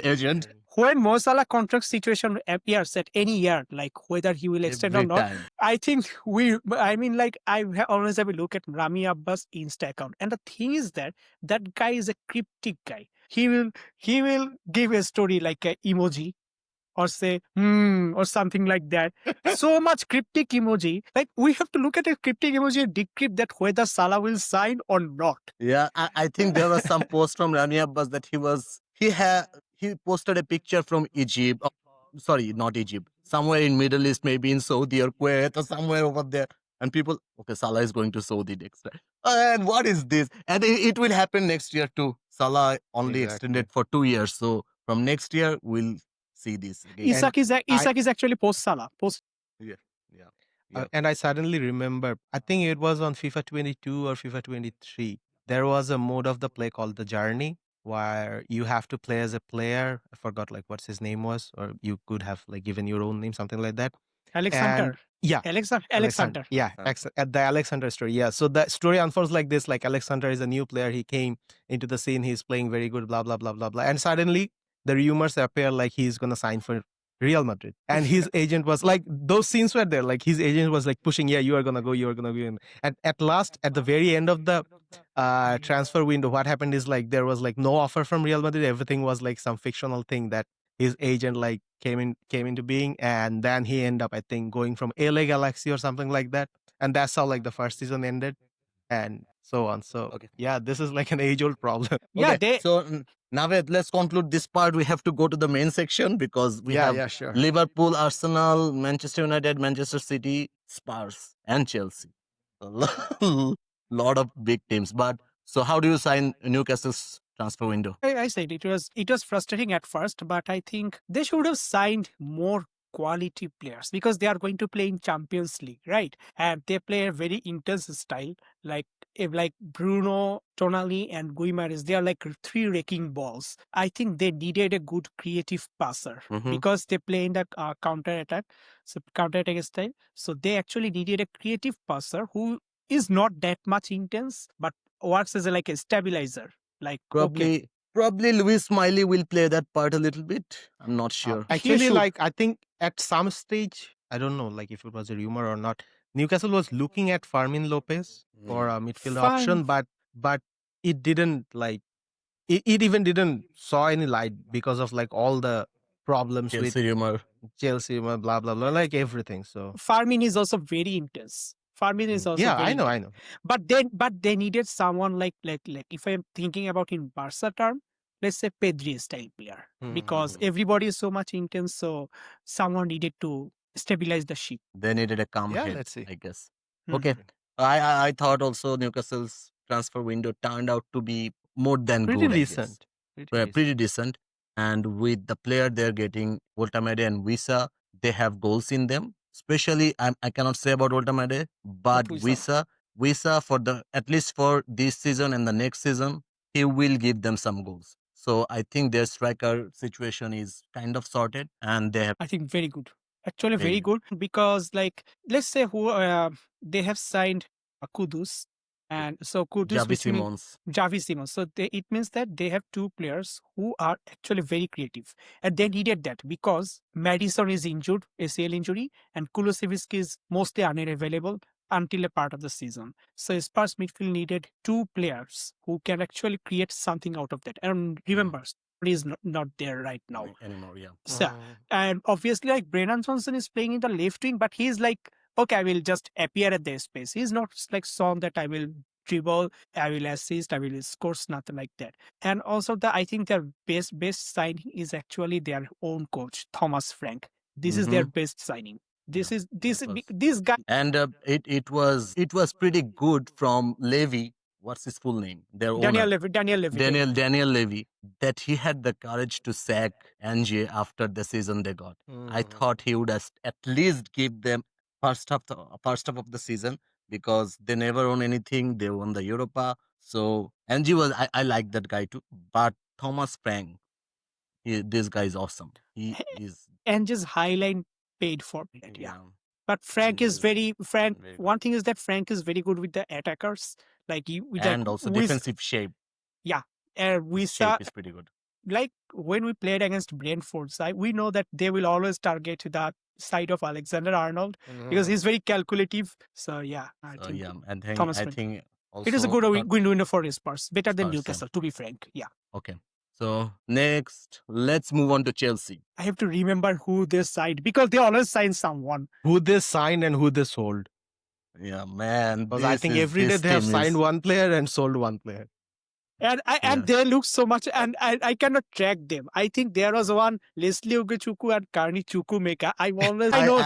When Mo Salah contract situation appears at any year, like whether he will extend or not, I think I always have a look at Rami Abbas' Insta account. And the thing is that guy is a cryptic guy. He will give a story like an emoji or say or something like that. So much cryptic emoji. Like we have to look at a cryptic emoji and decrypt that whether Salah will sign or not. Yeah, I think there was some post from Rani Abbas that he posted a picture from Egypt. Sorry, not Egypt. Somewhere in Middle East, maybe in Saudi or Kuwait or somewhere over there. And people, okay, Salah is going to Saudi next. And what is this? And it will happen next year too. Salah only extended for 2 years. So from next year, we'll see this again. Isak is actually post Salah. And I suddenly remember, I think it was on FIFA 22 or FIFA 23. There was a mode of the play called the Journey, where you have to play as a player. I forgot like what his name was, or you could have like given your own name, something like that. Alexander. Alexander. Yeah, at the Alexander story. Yeah. So the story unfolds like this: like Alexander is a new player. He came into the scene. He's playing very good. Blah blah blah blah blah. And suddenly the rumors appear like he's gonna sign for Real Madrid. And his agent was like, those scenes were there. Like his agent was like pushing, yeah, you are gonna go, you are gonna go. And at last, at the very end of the transfer window, what happened is like there was like no offer from Real Madrid. Everything was like some fictional thing that his agent like came into being, and then he ended up, I think, going from LA Galaxy or something like that. And that's how like the first season ended, and so on. So Okay. yeah, this is like an age-old problem. Yeah, Okay. So Naved, let's conclude this part. We have to go to the main section because we have Yeah, sure. Liverpool, Arsenal, Manchester United, Manchester City, Spurs, and Chelsea. A lot of big teams. But so, how do you sign Newcastle's transfer window? I said it was frustrating at first, but I think they should have signed more quality players because they are going to play in Champions League, right? And they play a very intense style, like if like Bruno, Tonali, and Guimares. They are like three wrecking balls. I think they needed a good creative passer Mhm. because they play in the counter attack, so counter attack style. So they actually needed a creative passer who is not that much intense, but works as like a stabilizer. Like okay, Probably Luis Smiley will play that part a little bit. I'm not sure. he Actually, should. like I think at some stage, I don't know, like if it was a rumor or not, Newcastle was looking at Fermin Lopez for a midfield Fine. option, but it didn't like it even didn't saw any light because of like all the problems with Chelsea rumor. Chelsea, blah blah blah, like everything. So Farming is also very intense. Farming is also yeah, very I intense. know. But they needed someone like if I'm thinking about in Barca term, let's say Pedri style player. Because Mhm. everybody is so much intense, so someone needed to stabilize the ship. They needed a calm Yeah, head, let's see. I guess. Okay. Mhm. I thought also Newcastle's transfer window turned out to be more than Pretty good, I guess. decent. Pretty decent. Pretty decent. And with the player they're getting, Voltamede and Wisa, they have goals in them. Especially, I cannot say about Voltamede, but But Wisa for the at least for this season and the next season, he will give them some goals. So I think their striker situation is kind of sorted, and they have I think very good. Actually, very very good because, like, let's say who they have signed Kudus, and so Kudus, Javi which means Simons. Javi Simons. So it means that they have two players who are actually very creative, and they needed that because Madison is injured, ACL injury, and Kulusevski is mostly unavailable until a part of the season. So Spurs midfield needed two players who can actually create something out of that. And remember, he is not there right now. Anymore, yeah. So, and obviously, like Brennan Johnson is playing in the left wing, but he's like, okay, I will just appear at the space. He's not like shown that I will dribble, I will assist, I will score, nothing like that. And also, I think their best signing is actually their own coach, Thomas Frank. This is their best signing. This Yeah, is this that was. this guy. And it was pretty good from Levy. What's his full name? Their owner, Daniel Levy. Daniel Levy, that he had the courage to sack Angie after the season they got. I thought he would at least give them first half of the season because they never won anything. They won the Europa. So Angie was I like that guy too. But Thomas Frank, this guy is awesome. He is And just highline paid for it. Yeah. yeah. But Frank is very Frank. Very good. One thing is that Frank is very good with the attackers. Like you, with like And also with defensive shape. yeah, and we His saw shape is pretty good. like when we played against Brentford side, we know that they will always target that side of Alexander Arnold because he's very calculative. So yeah, I So think yeah, and then Thomas I Frank. think It is a also good win winner for Spurs, better than Spurs, yeah. Newcastle. To be frank, yeah. Okay. So next, let's move on to Chelsea. I have to remember who they signed because they always sign someone. Who they signed and who they sold. Yeah, man, Because I think every day this they have team signed is one player and sold one player. And yeah. they look so much, and I cannot track them. I think there was one Leslie Ogechuku and Karni Chukwumeka. I always I know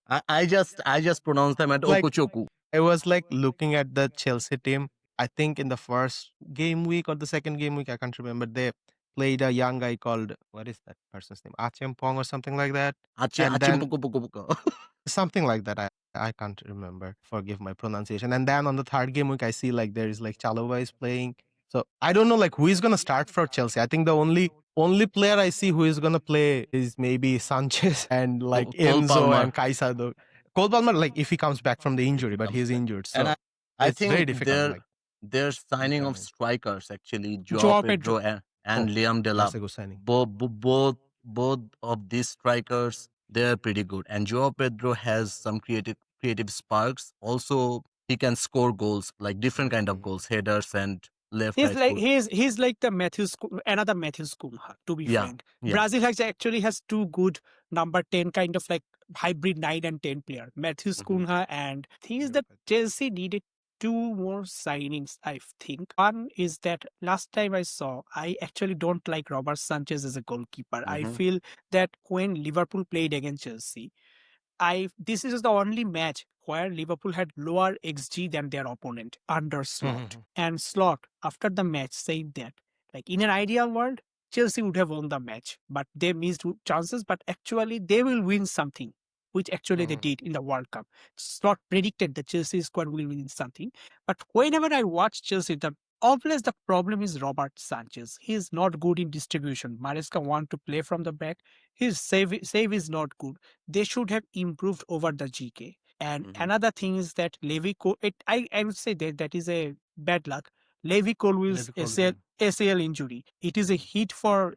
I just pronounce them at Like Okochoku. I was like looking at the Chelsea team. I think in the first game week or the second game week, I can't remember. They played a young guy called, what is that person's name? Achem Pong or something like that. And Achim then Poko Poko Poko. something like that. I can't remember. Forgive my pronunciation. And then on the third game week, I see like there is like Chalobah is playing. So I don't know like who is gonna start for Chelsea. I think the only player I see who is gonna play is maybe Sanchez and like Cole Enzo Palmer. and Caicedo. Cole Palmer, like if he comes back from the injury, but comes he's back. injured. And So I it's very think difficult. Like their signing of determine. strikers actually, Joao Joao Pedro Pedro. and Oh, Liam that's Delap. a good signing. Both both of these strikers, they're pretty good. And Joao Pedro has some creative sparks. Also, he can score goals, like different kind of goals, headers and left He's right like foot. he's like the another Matthews Cunha. To be Yeah, frank, yeah. Brazil actually has two good number 10 kind of like hybrid 9 and 10 player, Matthews Mhm. Cunha, and thing is that Chelsea needed two more signings. I think one is that last time I saw, I actually don't like Robert Sanchez as a goalkeeper. I Mhm. feel that when Liverpool played against Chelsea, I this is the only match where Liverpool had lower XG than their opponent under Slot. And Slot, after the match, said that, like, in an ideal world, Chelsea would have won the match, but they missed chances. But actually, they will win something, which actually they did in the World Cup. Slot predicted the Chelsea squad will win something. But whenever I watch Chelsea, the always the problem is Robert Sanchez. He is not good in distribution. Maresca want to play from the back. His save is not good. They should have improved over the GK. And Mhm. another thing is that I would say that that is a bad luck. Levi Colwill's ACL injury. It is a hit for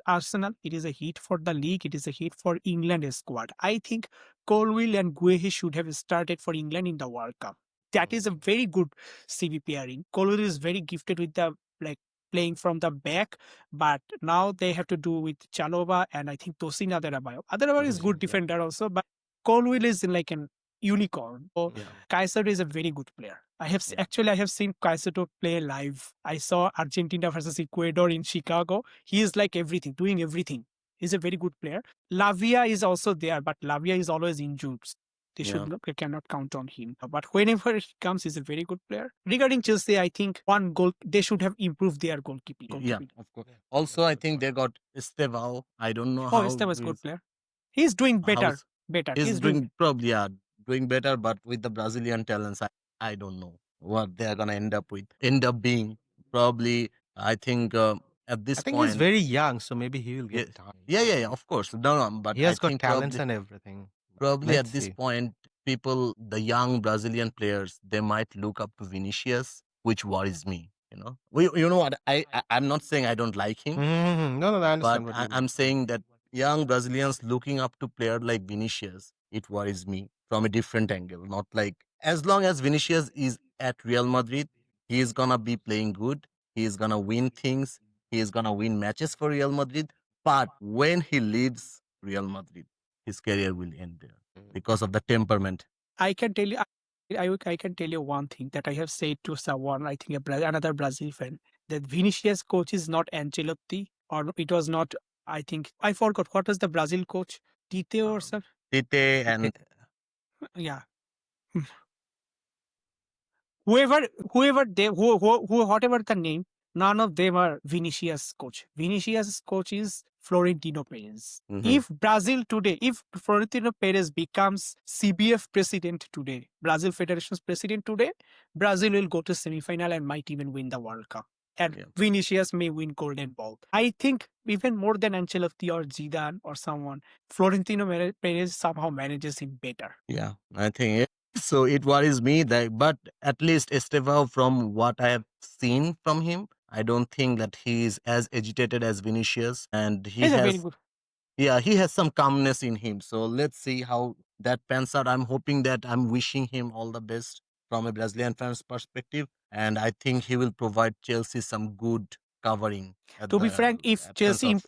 Arsenal. It is a hit for the league. It is a hit for England squad. I think Colwill and Guehi should have started for England in the World Cup. That is a very good CV pairing. Colwill is very gifted with the like playing from the back, but now they have to do with Chalova and I think Tosin Adebayo. Adebayo is good Yeah, defender also, but Colwill is like an unicorn. So yeah, Kaiser is a very good player. yeah, Actually I have seen Kaiser play live. I saw Argentina versus Ecuador in Chicago. He is like everything, doing everything. He's a very good player. Lavia is also there, but Lavia is always injured. yeah. They cannot count on him. But whenever he comes, he's a very good player. Regarding Chelsea, I think one goal they should have improved their goalkeeping. Yeah, of course. Also, I think they got Estevao. I don't know Oh, how Estevao is a good player. He's doing better. how's Better. he's He's doing. doing probably, yeah, doing better, but with the Brazilian talents, I don't know what they're gonna end up with. End up being probably. I think at I this think he's point, very young, so maybe he will yeah, get time. yeah. Of course, no. But He I has got think talents and everything. probably Let's at this see. point, people, the young Brazilian players, they might look up to Vinicius, which worries me. You know what? I'm not saying I don't like him, No, no, I but understand what you mean. I'm saying that young Brazilians looking up to player like Vinicius, it worries me from a different angle. Not like, as long as Vinicius is at Real Madrid, he is gonna be playing good. He is gonna win things. He is gonna win matches for Real Madrid. But when he leaves Real Madrid, his career will end there because of the temperament. I can tell you. I can tell you one thing that I have said to someone. I think another Brazil fan that Vinicius coach is not Ancelotti or it was not. I think I forgot what was the Brazil coach. Tite or Um, something. Tite Eh, and Yeah. whoever whatever the name, none of them are Vinicius coach. Vinicius coach is Florentino Perez. mhm, If Brazil today, if Florentino Perez becomes CBF president today, Brazil Federation's president today, Brazil will go to semi-final and might even win the World Cup. And yeah. Vinicius may win Golden Ball. I think even more than Ancelotti or Zidane or someone, Florentino Perez somehow manages him better. Yeah, I think so. It worries me that, but at least Estevao, from what I have seen from him, I don't think that he is as agitated as Vinicius, and He's a very good. yeah, he has some calmness in him. So let's see how that pans out. I'm hoping that, I'm wishing him all the best from a Brazilian fan's perspective, and I think he will provide Chelsea some good covering at To be the frank, if absence of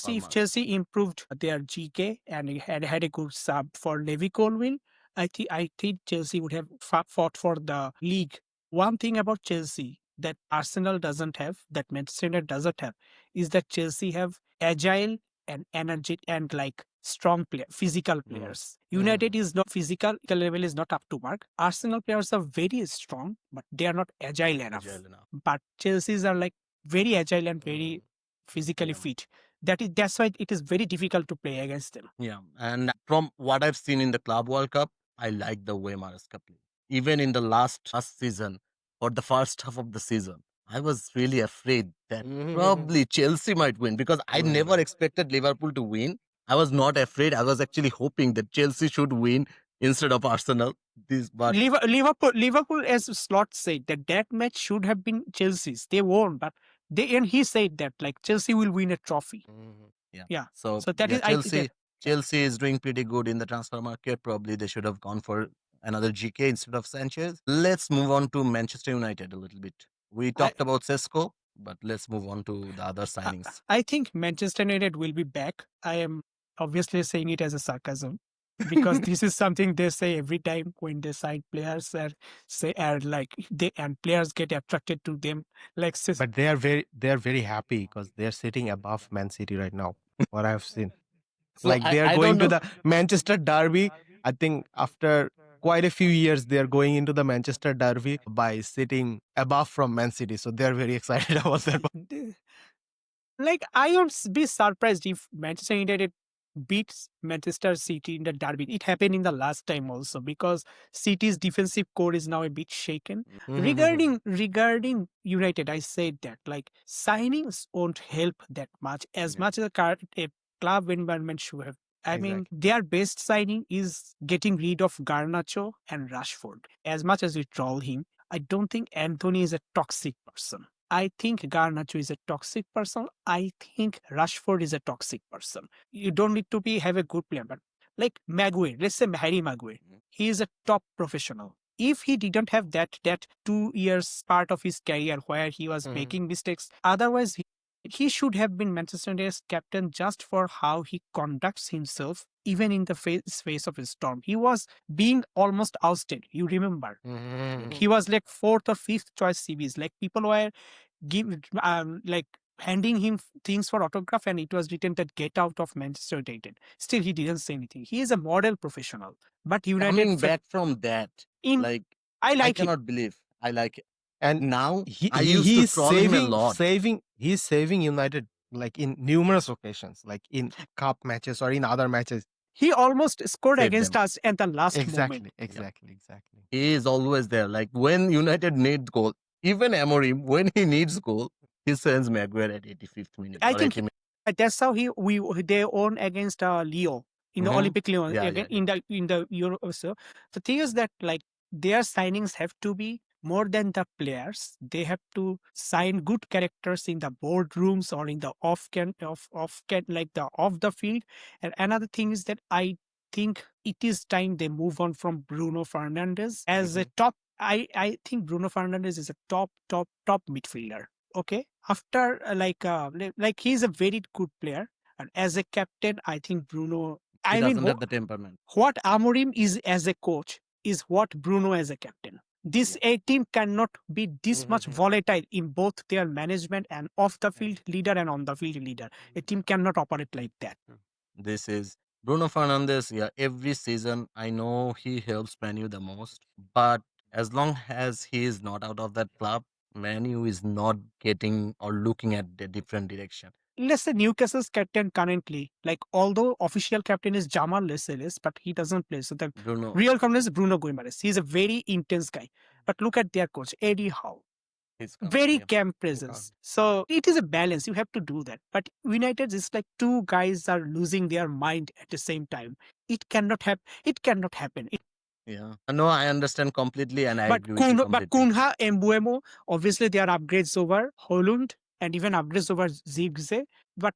Palmer. Chelsea improved their GK and had a good sub for Levi Colwill, I think Chelsea would have fought for the league. One thing about Chelsea that Arsenal doesn't have, that Manchester United doesn't have, is that Chelsea have agile and energetic and like strong physical Mhm. players. United is not physical level is not up to mark. Arsenal players are very strong, but they are not agile enough. Agile enough. But Chelsea's are like very agile and very physically Yeah. fit. That's why it is very difficult to play against them. Yeah, and from what I've seen in the Club World Cup, I like the way Maresca played. Even in the last season, or the first half of the season, I was really afraid that probably Chelsea might win, because I never expected Liverpool to win. I was not afraid. I was actually hoping that Chelsea should win instead of Arsenal. But Liverpool, as Slot said, that match should have been Chelsea's. They won, but and he said that like Chelsea will win a trophy. Yeah. So So that yeah, is I think that Chelsea is doing pretty good in the transfer market. Probably they should have gone for another GK instead of Sanchez. Let's move on to Manchester United a little bit. We I talked about Sesko, but let's move on to the other I signings. I think Manchester United will be back. I am obviously saying it as a sarcasm because this is something they say every time when they sign players and say and like they and players get attracted to them like But they are very happy because they are sitting above Man City right now. What I've seen, So like they are I going don't to know. the Manchester Derby. I think after quite a few years, they are going into the Manchester Derby by sitting above from Man City. So they are very excited about that. like I would be surprised if Manchester United beats Manchester City in the derby. It happened in the last time also because City's defensive core is now a bit shaken. Regarding United, I said that like signings won't help that much as Yeah. much as a club environment should have. I mean, Exactly. their best signing is getting rid of Garnacho and Rashford. As much as we troll him, I don't think Anthony is a toxic person. I think Garnacho is a toxic person. I think Rashford is a toxic person. You don't need to be have a good player, but like Maguire, let's say Harry Maguire, he is a top professional. If he didn't have that 2 years part of his career where he was making mistakes, otherwise he should have been Manchester United's captain just for how he conducts himself, even in the face of a storm. He was being almost ousted. You remember, he was like fourth or fifth choice CBs. Like people were give like handing him things for autograph and it was written that get out of Manchester United. Still he didn't say anything. He is a model professional. But United Coming back from that, in like I I like him. cannot believe I like it. And Now he, I he used he to is troll him a lot. he's saving United like in numerous occasions, like in cup matches or in other matches. He almost scored Save against them. us at the last moment. Exactly. He is always there. Like when United need goal, even Amorim, when he needs goal, he sends Maguire at 85th minute I or think 80 minutes. that's how they won against Leo in the Mhm. Olympic Lyon Yeah, again yeah, yeah. in the Euro. So the thing is that like their signings have to be more than the players. They have to sign good characters in the boardrooms or in the off can like the off the field. And another thing is that I think it is time they move on from Bruno Fernandes as a top. I think Bruno Fernandes is a top midfielder. Okay, after like he's a very good player, and as a captain I think Bruno, He I mean doesn't have the temperament. what Amorim is as a coach is what Bruno as a captain. This a team cannot be this much volatile in both their management and off the field leader and on the field leader. A team cannot operate like that. This is Bruno Fernandes. Yeah, every season I know he helps Manu the most, but as long as he is not out of that club, Manu is not getting or looking at the different direction. Let's say Newcastle's captain currently, like although official captain is Jamal Lascelles, but he doesn't play. So the Bruno, real captain is Bruno Guimaraes. He's a very intense guy. But look at their coach, Eddie Howe. he's come. Very Yeah. camp presence. So it is a balance. You have to do that. But United is like two guys are losing their mind at the same time. It cannot happen. It cannot happen. Yeah. No, I understand completely and I But agree with you completely. Kunha, Embuemo, obviously they are upgrades over Holund and even upgrades over Zigze. But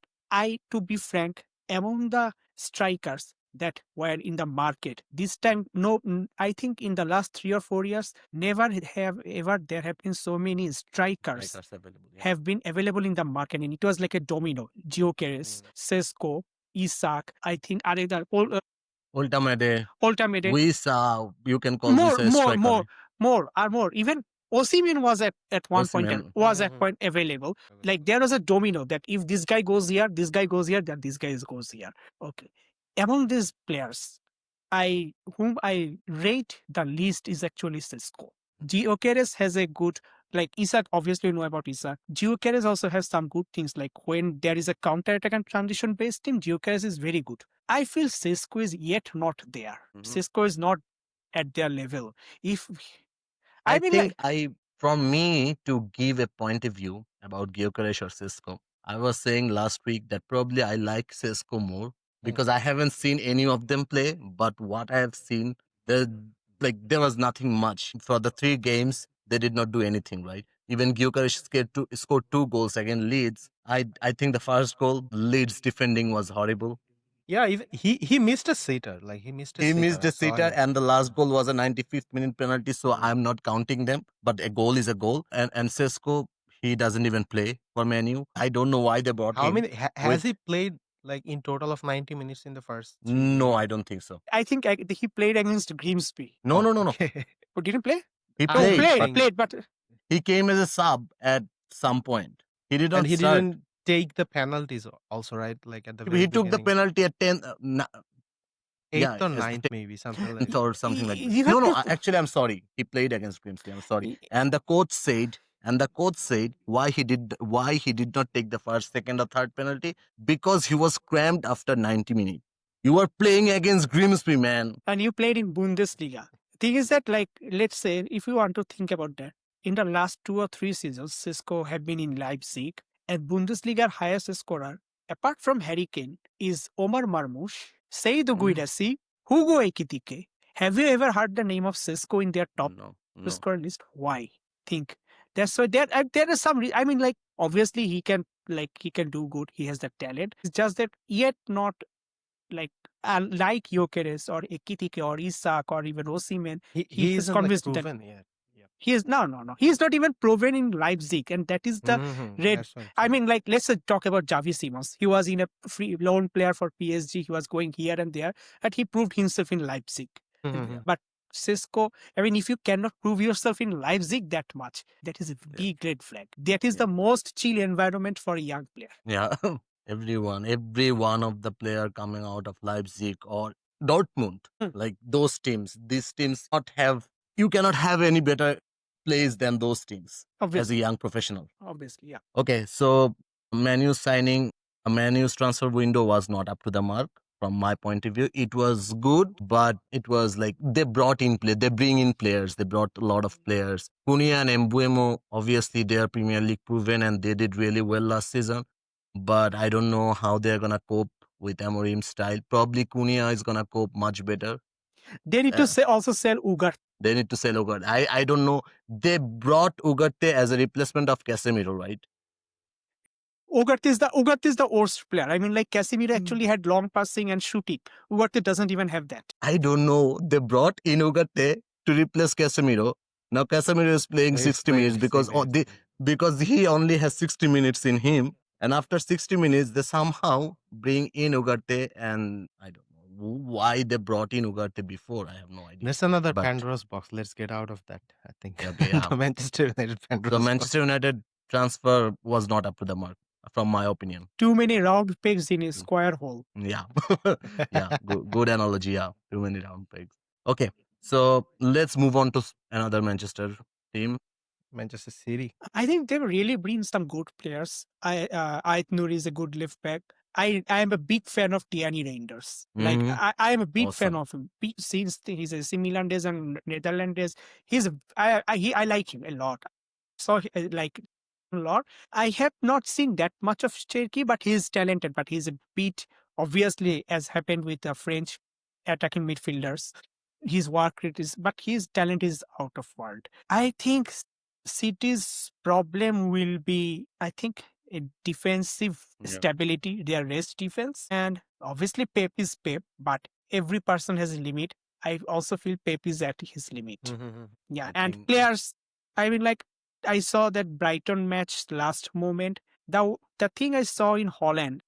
to be frank, among the strikers that were in the market this time, no, I think in the last 3 or 4 years, never have ever there have been so many strikers Strikers available. Yeah. have been available in the market, and it was like a domino. Gyökeres, Sesko, Isak, I think, Ultimate, Ultimate, we saw, you can call this a striker. more. Even Osimhen was at one point Osimhen. was at point available. Like there was a domino that if this guy goes here, this guy goes here, then this guy goes here. Okay. Among these players, whom I rate the least is actually Cisco. Gyökeres has a good, like Isak, obviously you know about Isak. Gyökeres also has some good things, like when there is a counter attack and transition based team, Gyökeres is very good. I feel Cisco is yet not there. Cisco is not at their level. If I I mean think like from me to give a point of view about Gyökeres or Cisco, I was saying last week that probably I like Cisco more because I haven't seen any of them play. But what I have seen, there, there was nothing much for the 3 games. They did not do anything right. Even Gyökeres scored 2 goals against Leeds. I think the first goal, Leeds defending was horrible. Yeah, even he missed a sitter. Like he missed a He sitter. missed I a saw sitter, him. and the last goal was a 95th minute penalty, so I'm not counting them. But a goal is a goal. And Sesko, he doesn't even play for Manu. I don't know why they brought How him. many has With he played like in total of 90 minutes in the first 3 no, games? I don't think so. I think he played against Grimsby. No, Oh, no, no, no. okay. Oh, didn't play? He No, I'm played, played, but saying, played, but he came as a sub at some point. He did and not he start. didn't take the penalties also, right? Like at the very He took the beginning, penalty at 10. Yeah, 8th or as 9th maybe, something like 10th or something like that. you No, have no, to. actually, I'm sorry. He played against Grimsby. I'm sorry. And the coach said why he did not take the first, second, or third penalty because he was cramped after 90 minutes. You were playing against Grimsby, man. And you played in Bundesliga. Thing is that, like, let's say, if you want to think about that, in the last 2 or 3 seasons, Cisco have been in Leipzig, and Bundesliga highest scorer, apart from Harry Kane, is Omar Marmoush, Seydou Mm, Guirassy, Hugo Ekitike. Have you ever heard the name of Cisco in their top no, no. scorer list? Why? Think that's why there is some. I mean, like, obviously he can do good. He has the talent. It's just that yet not like like Gyökeres or Ekitike or Isak or even Osimhen, he he has isn't like convinced them. proven yet. Yeah. He is no. He is not even proven in Leipzig, and that is the red. That's very I true. mean, like, let's talk about Javi Simons. He was in a free loan player for PSG. He was going here and there, and he proved himself in Leipzig. But Cisco, I mean, if you cannot prove yourself in Leipzig that much, that is a Yeah, big red flag. That is yeah. the most chill environment for a young player. Yeah, every one of the player coming out of Leipzig or Dortmund, like those teams, these teams not have. You cannot have any better place than those teams as a Obviously, young professional. obviously, yeah. Okay, so Manu's signing, Manu's transfer window was not up to the mark from my point of view. It was good, but it was like they bring in players, they brought a lot of players. Cunha and Mbuemo, obviously they are Premier League proven and they did really well last season, but I don't know how they're gonna cope with Amorim's style. Probably Cunha is gonna cope much better. They need to also sell Ugar. They need to sell Ugarte. I don't know. They brought Ugarte as a replacement of Casemiro, right? Ugarte is the worst player. I mean, like, Casemiro actually had long passing and shooting. Ugarte doesn't even have that. I don't know. They brought in Ugarte to replace Casemiro. Now Casemiro is playing He's 60 playing minutes 60 minutes. because he only has 60 minutes in him. And after 60 minutes, they somehow bring in Ugarte, and I don't know why they brought in Ugarte before. I have no idea. There's another But Pandora's box. Let's get out of that. I think okay, yeah. the Manchester United So Pandora's box. Manchester United transfer was not up to the mark, from my opinion. Too many round pegs in a square hole. Yeah. Yeah. Good analogy. Yeah. Too many round pegs. Okay. So let's move on to another Manchester team. Manchester City. I think they really bring some good players. Ait Nouri is a good left back. I am a big fan of Tiani Reinders. Like, Mhm. I am a big fan Awesome. of him. Since he's a Similan days and Netherlands, I like him a lot. So like a lot. I have not seen that much of Cherky, but he's talented. But he's a bit obviously, as happened with the French attacking midfielders. His work rate is, but his talent is out of world. I think City's problem will be, I think, a defensive Yeah. stability, their rest defense. And obviously, Pep is Pep, but every person has a limit. I also feel Pep is at his limit. Yeah. I And think players, I mean, like, I saw that Brighton match last moment. The thing I saw in Holland,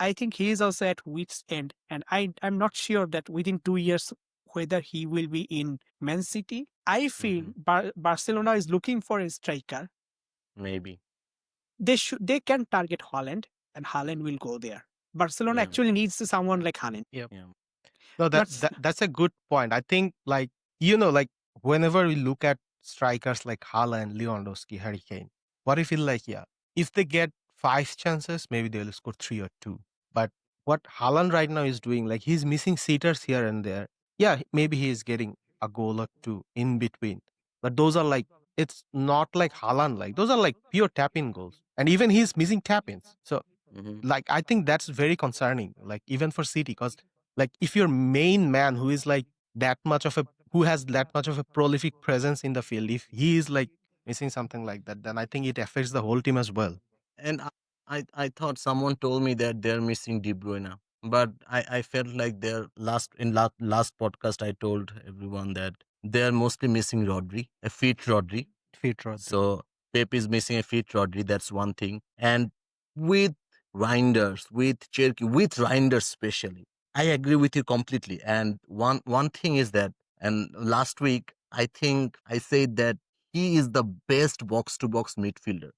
I think he is also at wit's end. And I'm not sure that within 2 years, whether he will be in Man City. I feel Barcelona is looking for a striker. maybe. They can target Holland, and Holland will go there. Barcelona Yeah. actually needs someone like Holland. Yep. Yeah. No, That's that's a good point. I think, like, like whenever we look at strikers like Haaland, Lewandowski, Harry Kane, what I feel like, yeah, if they get 5 chances, maybe they'll score 3 or 2. But what Haaland right now is doing, like, he's missing sitters here and there. Yeah, maybe he is getting a goal or two in between, but those are like, it's not like Haaland. Like, those are like pure tap-in goals, and even he's missing tap-ins. So, Mhm. like, I think that's very concerning, like, even for City, because, like, if your main man who is like that much of a who has that much of a prolific presence in the field, if he is like missing something like that, then I think it affects the whole team as well. And I thought someone told me that they're missing De Bruyne, but I felt like they're last podcast I told everyone that they're mostly missing Rodri, a fit Rodri. Fit Rodri. So Pep is missing a fit Rodri. That's one thing. And with Reinders, with Cherky, with Reinders especially, I agree with you completely. And one thing is that, and last week I think I said that he is the best box to box midfielder,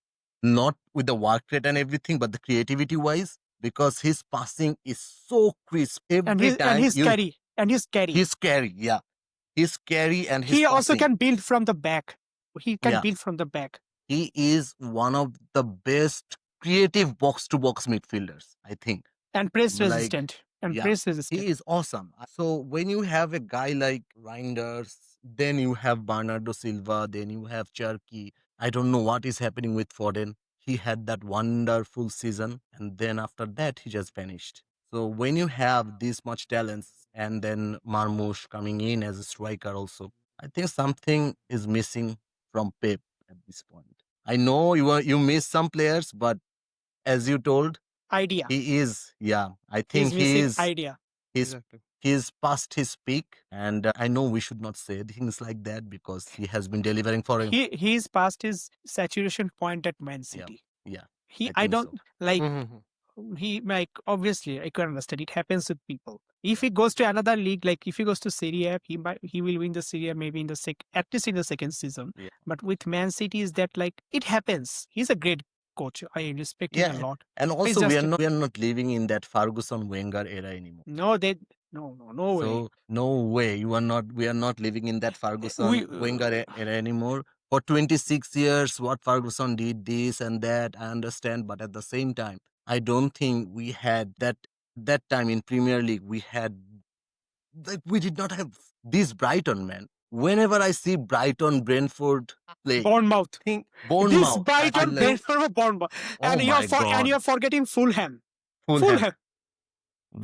not with the work rate and everything, but the creativity wise, because his passing is so crisp And every his and time. his carry and his carry. He's scary, yeah. He's scary and his He also passing. can build from the back. He can Yeah. build from the back. He is one of the best creative box to box midfielders, I think. And press Like, resistant. And yeah, press resistant. he is awesome. So when you have a guy like Reinders, then you have Bernardo Silva, then you have Cherky. I don't know what is happening with Foden. He had that wonderful season, and then after that, he just vanished. So when you have this much talents, and then Marmoush coming in as a striker also, I think something is missing from Pep at this point. I know you miss some players, but as you told, Idea. he is, yeah. I He's think missing idea. he's Exactly. he's past his peak, and I know we should not say things like that because he has been delivering for him. He's past his saturation point at Man Yeah, City. yeah. I think don't so. like Mhm. he like obviously I can understand it happens with people. If he goes to another league, like if he goes to Serie A, he will win the Serie A maybe in the at least in the second season. Yeah. But with Man City is that like it happens. He's a great coach. I respect him a Yeah, lot. and He's also just we are not living in that Ferguson Wenger era anymore. no way. So no way we are not living in that Ferguson Wenger era anymore. For 26 years, what Ferguson did this and that, I understand, but at the same time, I don't think we had that time in Premier League. We had like we did not have this Brighton, man. Whenever I see Brighton Brentford play, Bournemouth. Think This Bournemouth, I feel Brighton like, Brentford or Bournemouth. oh And my god, you're forgetting Fulham. Fulham,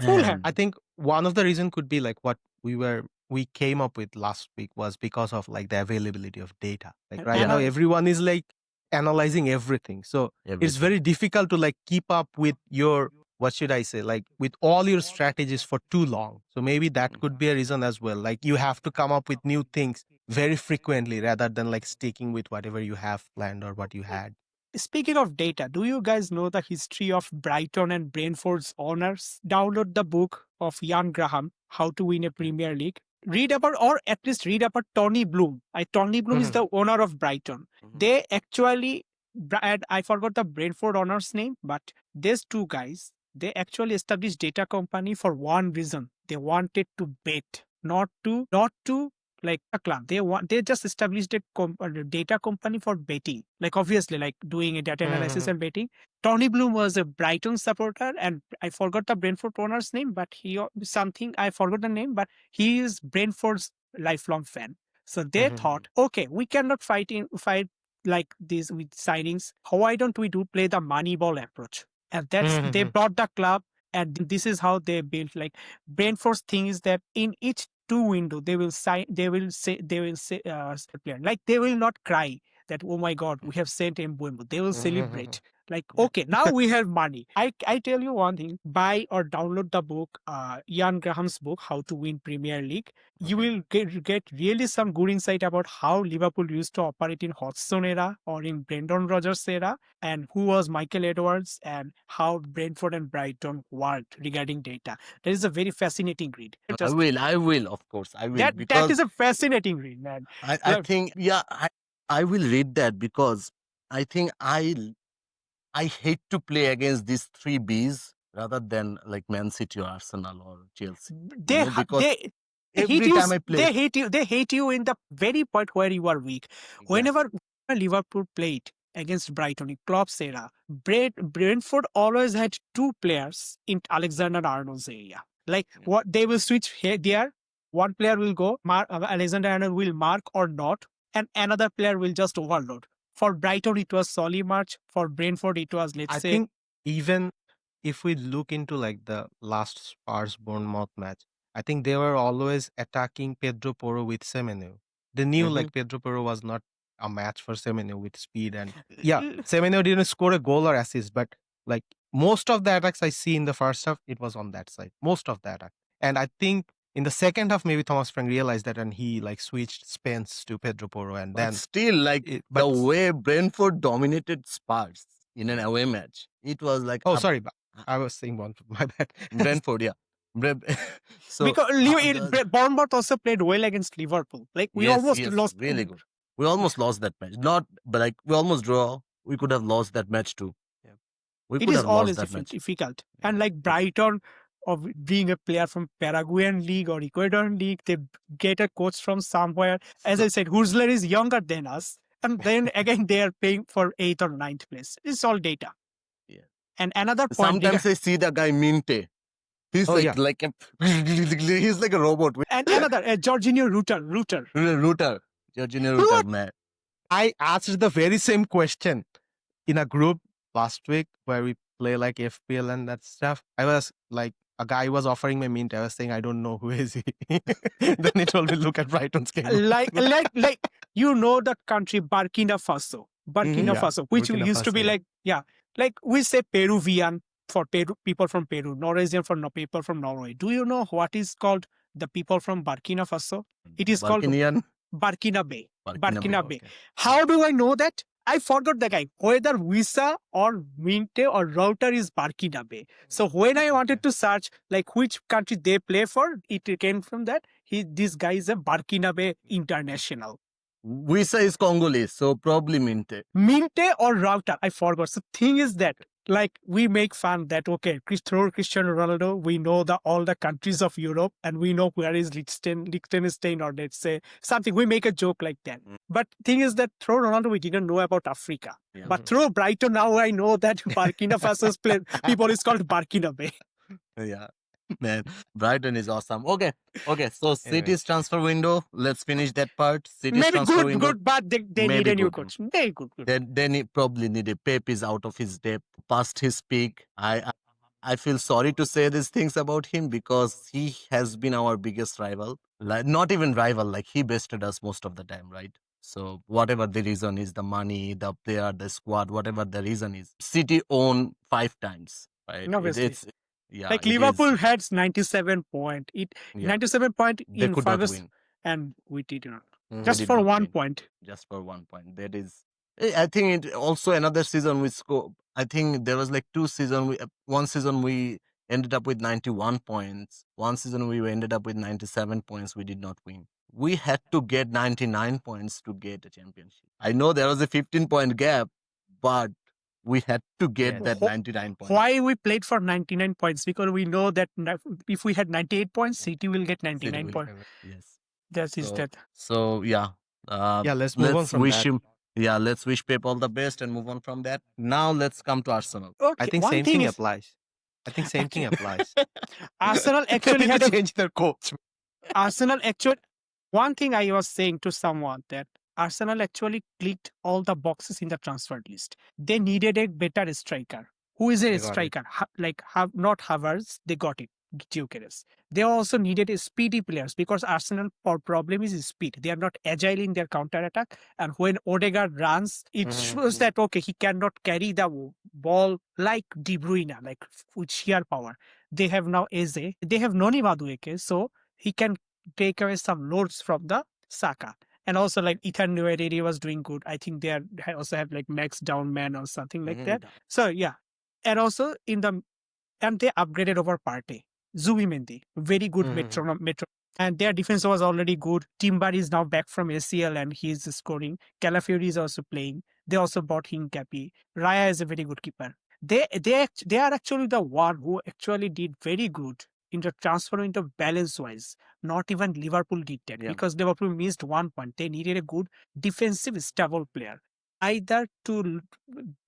Fulham. man. I think one of the reason could be like what we came up with last week was because of like the availability of data. Like And right now, anal- everyone is like analyzing everything, so it's Everything. very difficult to like keep up with your, what should I say, like with all your strategies for too long. So maybe that could be a reason as well. Like you have to come up with new things very frequently rather than like sticking with whatever you have planned or what you had. Speaking of data, do you guys know the history of Brighton and Brentford's owners? Download the book of Jan Graham, How to Win a Premier League. Read about, or at least read about Tony Bloom. Tony Bloom is the owner of Brighton. They actually, and I forgot the Brentford owner's name, but these two guys, they actually established data company for one reason. They wanted to bet, not to like a club. They just established a data company for betting. Like obviously, like doing a data analysis and betting. Tony Bloom was a Brighton supporter, and I forgot the Brentford owner's name, but something I forgot the name, but he is Brentford's lifelong fan. So they thought, okay, we cannot fight like this with signings. Why don't we play the money ball approach? And that's they brought the club, and this is how they built. Like Brentford's thing is that in each two window they will say player, like they will not cry that oh my god we have sent Mbeumo. They will celebrate like okay now we have money. I tell you one thing, buy or download the book, Ian Graham's book How to Win Premier League. You will get really some good insight about how Liverpool used to operate in Hodgson era or in Brendan Rodgers era, and who was Michael Edwards, and how Brentford and Brighton worked regarding data. That is a very fascinating read. I will, of course, I will, That because is a fascinating read, man. I think, yeah, I will read that because I think I hate to play against these three Bs rather than like Man City or Arsenal or Chelsea. They Because they hate every you. time I play, They hate you in the very point where you are weak. Whenever Liverpool played against Brighton in Klopp's era, Brentford always had two players in Alexander-Arnold's area. Like what they will switch here there. One player will go, Alexander-Arnold will mark or not, and another player will just overload. For Brighton, it was Solly March. For Brentford, it was I think even if we look into like the last Spurs Bournemouth match, I think they were always attacking Pedro Porro with Semenyo. They knew like Pedro Porro was not a match for Semenyo with speed. And yeah, Semenyo didn't score a goal or assist, but like most of the attacks I see in the first half, it was on that side. Most of the attack. And I think in the second half, maybe Thomas Frank realized that and he like switched Spence to Pedro Porro. And But then still, like but the way Brentford dominated Spurs in an away match, it was like oh, sorry, I was saying one. My bad. Brentford, yeah. So Because Bournemouth also played well against Liverpool. Like we yes, almost yes, lost. really good. We almost lost that match. Not, but like we almost draw. We could have lost that match too. Yeah. We It could is have lost always that match. difficult. Yeah. And like Brighton, of being a player from Paraguayan league or Ecuadorian league, they get a coach from somewhere. As I said, Hurzler is younger than us. And then again, they are playing for 8th or 9th place. It's all data. Yeah. And another point. Sometimes I see the guy Minte. He's Oh, like yeah. like a, he's like a robot. And another, Jorginho Rooter. Router. Jorginho Router, man. I asked the very same question in a group last week where we play like FPL and that stuff. I was like, a guy was offering me mint. I was saying, I don't know who is he. Then he told me, look at Brighton's game. like you know that country Burkina Faso, Yeah, which Burkina used to Faso, be yeah. like we say Peruvian for Peru, people from Peru, Norwegian for people from Norway. Do you know what is called the people from Burkina Faso? It is called Burkinian. Burkina Burkina Bay. Okay. How do I know that? I forgot the guy. Whether Visa or Minte or Router is Burkina Bay. So when I wanted to search like which country they play for, it came from that. This guy is a Burkina Bay international. Visa is Congolese, so probably Minte. Minte or Router, I forgot. So thing is that like we make fun that okay, through Cristiano Ronaldo, we know all the countries of Europe and we know where is Liechtenstein or let's say something. We make a joke like that. But thing is that through Ronaldo, we didn't know about Africa. Yeah. But through Brighton, now I know that Burkina Faso's people is called Burkina Bay. Yeah. Man, Brighton is awesome. Okay. So City's transfer window. Let's finish that part. City's Maybe transfer window. good, but they need Maybe a new good. coach. Very good. They probably need a Pep is out of his depth, past his peak. I feel sorry to say these things about him because he has been our biggest rival. Like not even rival, like he bested us most of the time, right? So whatever the reason is, the money, the player, the squad, whatever the reason is, City own 5 times, right? Obviously. It's yeah, like it Liverpool is, had 97 point. yeah, 97 point they in could not Ferguson, win. and we did not. We Just did for not 1 win. point. Just for 1 point. That is, I think it also another season we score. I think there was like 2 season. One season we ended up with 91 points. One season we ended up with 97 points. We did not win. We had to get 99 points to get a championship. I know there was a 15-point gap, but we had to get Yeah. that 99 points. Why we played for 99 points? Because we know that if we had 98 points, City will get 99 will- points. Yes. That is that. So yeah. Yeah, let's move on from wish that. him. Yeah, let's wish Pep all the best and move on from that. Now let's come to Arsenal. Okay, I think one same thing thing is applies. I think same thing applies. Arsenal They actually need had to a change their coach. Arsenal actually. One thing I was saying to someone that Arsenal actually clicked all the boxes in the transfer list. They needed a better striker. Who is a They got it. striker? Not Havertz. They got it. Gyökeres. They also needed a speedy players because Arsenal problem is speed. They are not agile in their counter attack, and when Odegaard runs, it shows that okay he cannot carry the ball like De Bruyne, like with sheer power. They have now Eze. They have Noni Madueke, so he can take away some loads from the Saka. And also like Ethan Nwaerere was doing good. I think they also have like Max Downman or something like that. So yeah. And also and they upgraded over Partey. Zubimendi, very good metronome. And their defense was already good. Timber is now back from ACL and he's scoring. Calafiori is also playing. They also bought Hincapié. Raya is a very good keeper. They are actually the one who actually did very good in the transfer window balance wise. Not even Liverpool did that because Liverpool missed 1 point. They needed a good defensive stable player, either to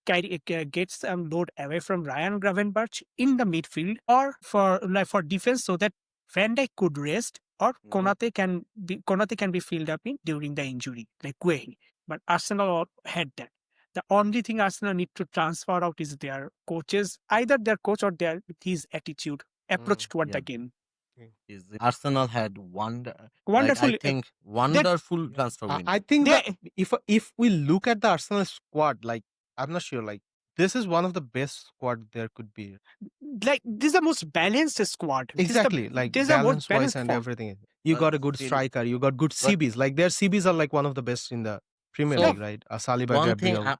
get some load away from Ryan Gravenberch in the midfield or for defense so that Van Dijk could rest or Konate can be filled up in during the injury like Guehi. But Arsenal had that. The only thing Arsenal need to transfer out is their coaches, either their coach or his attitude, approach toward the game. Arsenal had wonder, like I Wonderful. think That wonderful transfer I window. think that they if we look at the Arsenal squad, like I'm not sure, like this is one of the best squad there could be. like this is the most balanced squad. Exactly, like This is the most balance wise balanced and form. everything. You got a good Still, striker, you got good but CBs. Like their CBs are like one of the best in the Premier Yeah, so League, right? Saliba, one thing Gabriel.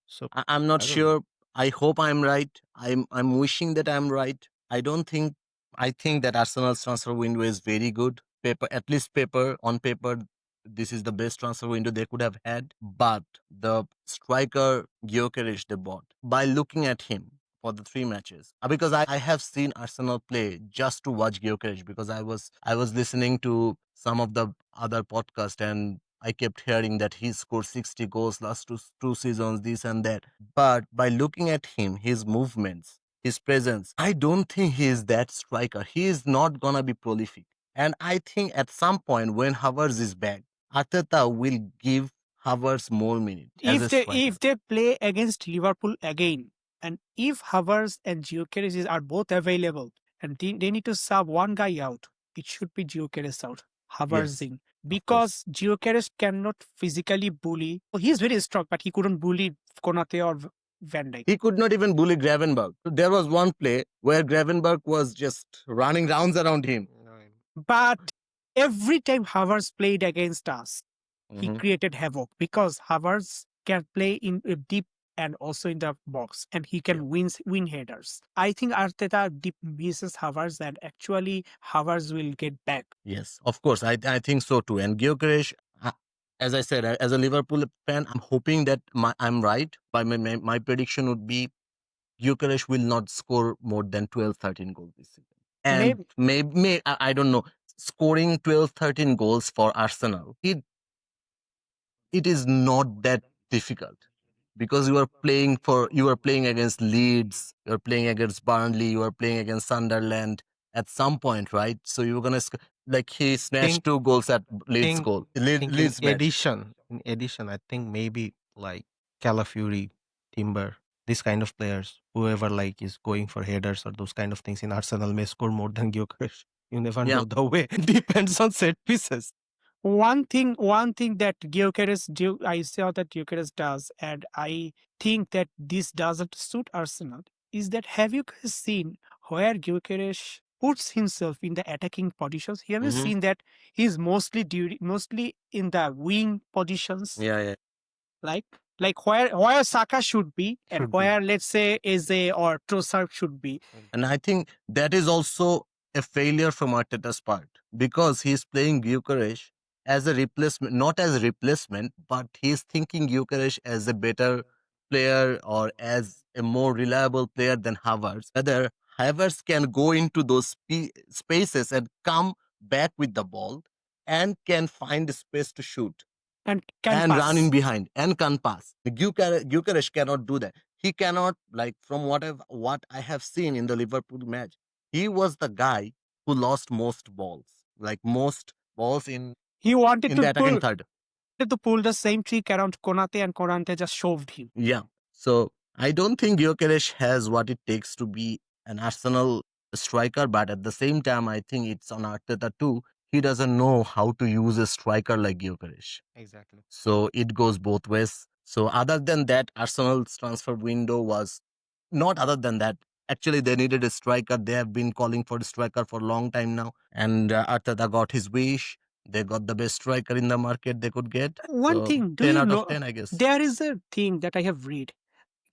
So I'm not I don't know. sure. I hope I'm right. I'm wishing that I'm right. I don't think I think that Arsenal's transfer window is very good. Paper, at least paper on paper, this is the best transfer window they could have had. But the striker Gyökeres they bought, by looking at him for the 3 matches, because I have seen Arsenal play just to watch Gyökeres, because I was listening to some of the other podcast, and I kept hearing that he scored 60 goals last two seasons, this and that. But by looking at him, his movements, his presence, I don't think he is that striker. He is not gonna be prolific. And I think at some point when Havertz is back, Arteta will give Havertz more minutes as a striker. if they play against Liverpool again, and if Havertz and Gyökeres are both available, and they need to sub one guy out, it should be Gyökeres out, Havertz Yes, in, of course. because Gyökeres cannot physically bully. Oh, he's very strong, but he couldn't bully Konate or Van Dijk. He could not even bully Gravenberg. There was one play where Gravenberg was just running rounds around him. But every time Havertz played against us, he Mhm. created havoc because Havertz can play in deep and also in the box, and he can win headers. I think Arteta deep misses Havertz, and actually Havertz will get back. Yes, of course. I think so too. And Gyökeres, as I said, as a Liverpool fan, I'm hoping that I'm right. By my prediction would be Gyökeres will not score more than 12, 13 goals this season. And Maybe maybe I don't know, scoring 12, 13 goals for Arsenal, it is not that difficult, because you are playing against Leeds, you are playing against Burnley, you are playing against Sunderland at some point, right? So you're gonna like he snatched Think 2 goals at Leeds think goal think Leeds match. in addition, I think maybe like Calafury, Timber, these kind of players, whoever like is going for headers or those kind of things in Arsenal may score more than Gyökeres. You never Yeah, know the way. Depends on set pieces. one thing that Gyökeres do, I saw that Gyökeres does, and I think that this doesn't suit Arsenal. Is that, have you guys seen where Gyökeres puts himself in the attacking positions? Have you hmm, seen that he's mostly in the wing positions, yeah. like where Saka should be and Should be. where, let's say, Eze or Trossard should be. And I think that is also a failure from Arteta's part, because he's playing Gyökeres as a replacement, not as a replacement, but he's thinking Gyökeres as a better player or as a more reliable player than Havertz. Whether Havertz can go into those spaces and come back with the ball and can find space to shoot And can and run in pass. behind and can pass. Gyökeres cannot do that. He cannot, like from what I have seen in the Liverpool match, he was the guy who lost most balls, like most balls He wanted in to the attacking pull third. to pull the same trick around Konate, and Konate just shoved him. Yeah. So I don't think Gyökeres has what it takes to be an Arsenal striker, but at the same time, I think it's on Arteta too. He doesn't know how to use a striker like Gyökeres. Exactly. So it goes both ways. So other than that, Arsenal's transfer window was not other than that. Actually, they needed a striker. They have been calling for a striker for a long time now. And Arteta got his wish. They got the best striker in the market they could get. One So thing, do 10 you out of know, 10, I guess. there is a thing that I have read.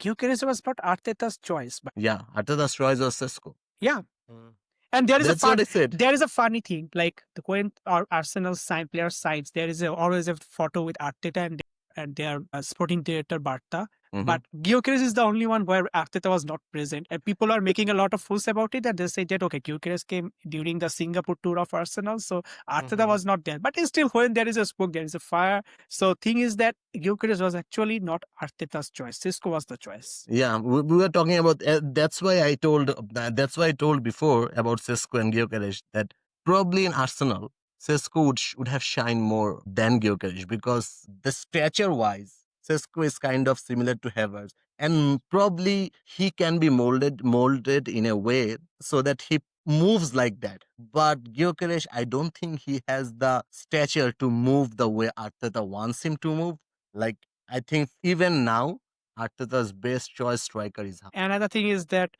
Gyökeres was not Arteta's choice, but Yeah, Arteta's choice was Sesko. yeah. Mm. And there is a That's what I said. there is a funny thing, like when our Arsenal players signs, there is always a photo with Arteta and their sporting director Barta. Mhm. But Gyökeres is the only one where Arteta was not present, and people are making a lot of fuss about it. And they say that okay, Gyökeres came during the Singapore tour of Arsenal, so Arteta was not there. But still, when there is a smoke, there is a fire. So thing is that Gyökeres was actually not Arteta's choice. Cisco was the choice. Yeah, we were talking about. That's why I told before about Sesko and Gyökeres that probably in Arsenal, Sesko would have shined more than Gyökeres, because the stature wise, Sesko is kind of similar to Havertz, and probably he can be molded in a way so that he moves like that. But Gyökeres, I don't think he has the stature to move the way Arteta wants him to move. Like, I think even now, Arteta's best choice striker is Another thing is that,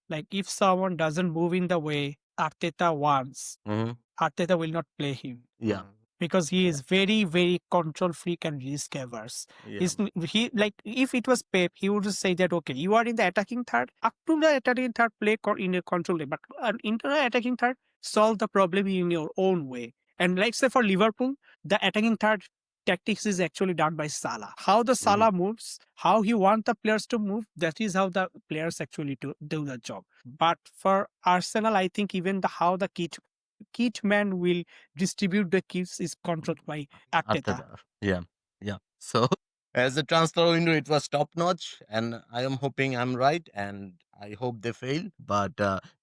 like, if someone doesn't move in the way Arteta wants, Mhm. Arteta will not play him Yeah, because he yeah, is very, very control freak and risk averse. yeah. He, like, if it was Pep, he would just say that, okay, you are in the attacking third, up to the attacking third, play in a control way, but into the attacking third, solve the problem in your own way. And like say for Liverpool, the attacking third tactics is actually done by Salah. How the Mhm. Salah moves, how he wants the players to move, that is how the players actually do the job. But for Arsenal, I think even the how the kit man will distribute the kits is controlled by Arteta. Arteta. Yeah, yeah. So as a transfer window, it was top notch, and I am hoping I'm right, and I hope they fail. But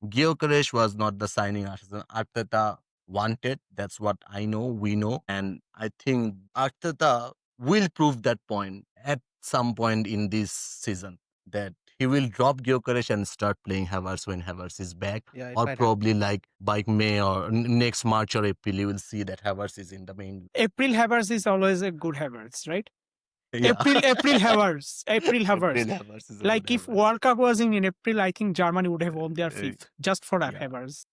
Gyökeres was not the signing Arteta wanted. That's what I know. We know, and I think Arteta will prove that point at some point in this season that he will drop Gyökeres and start playing Havertz when Havertz is back, Yeah, it or might happen. probably like by May or next March or April, you will see that Havertz is in the main. April Havers is always a good Havers, right? Yeah. April Havers, April Havers. April Havertz is a good Like if Havertz. World Cup was in April, I think Germany would have won their Uh, fifth just for that yeah. Havers.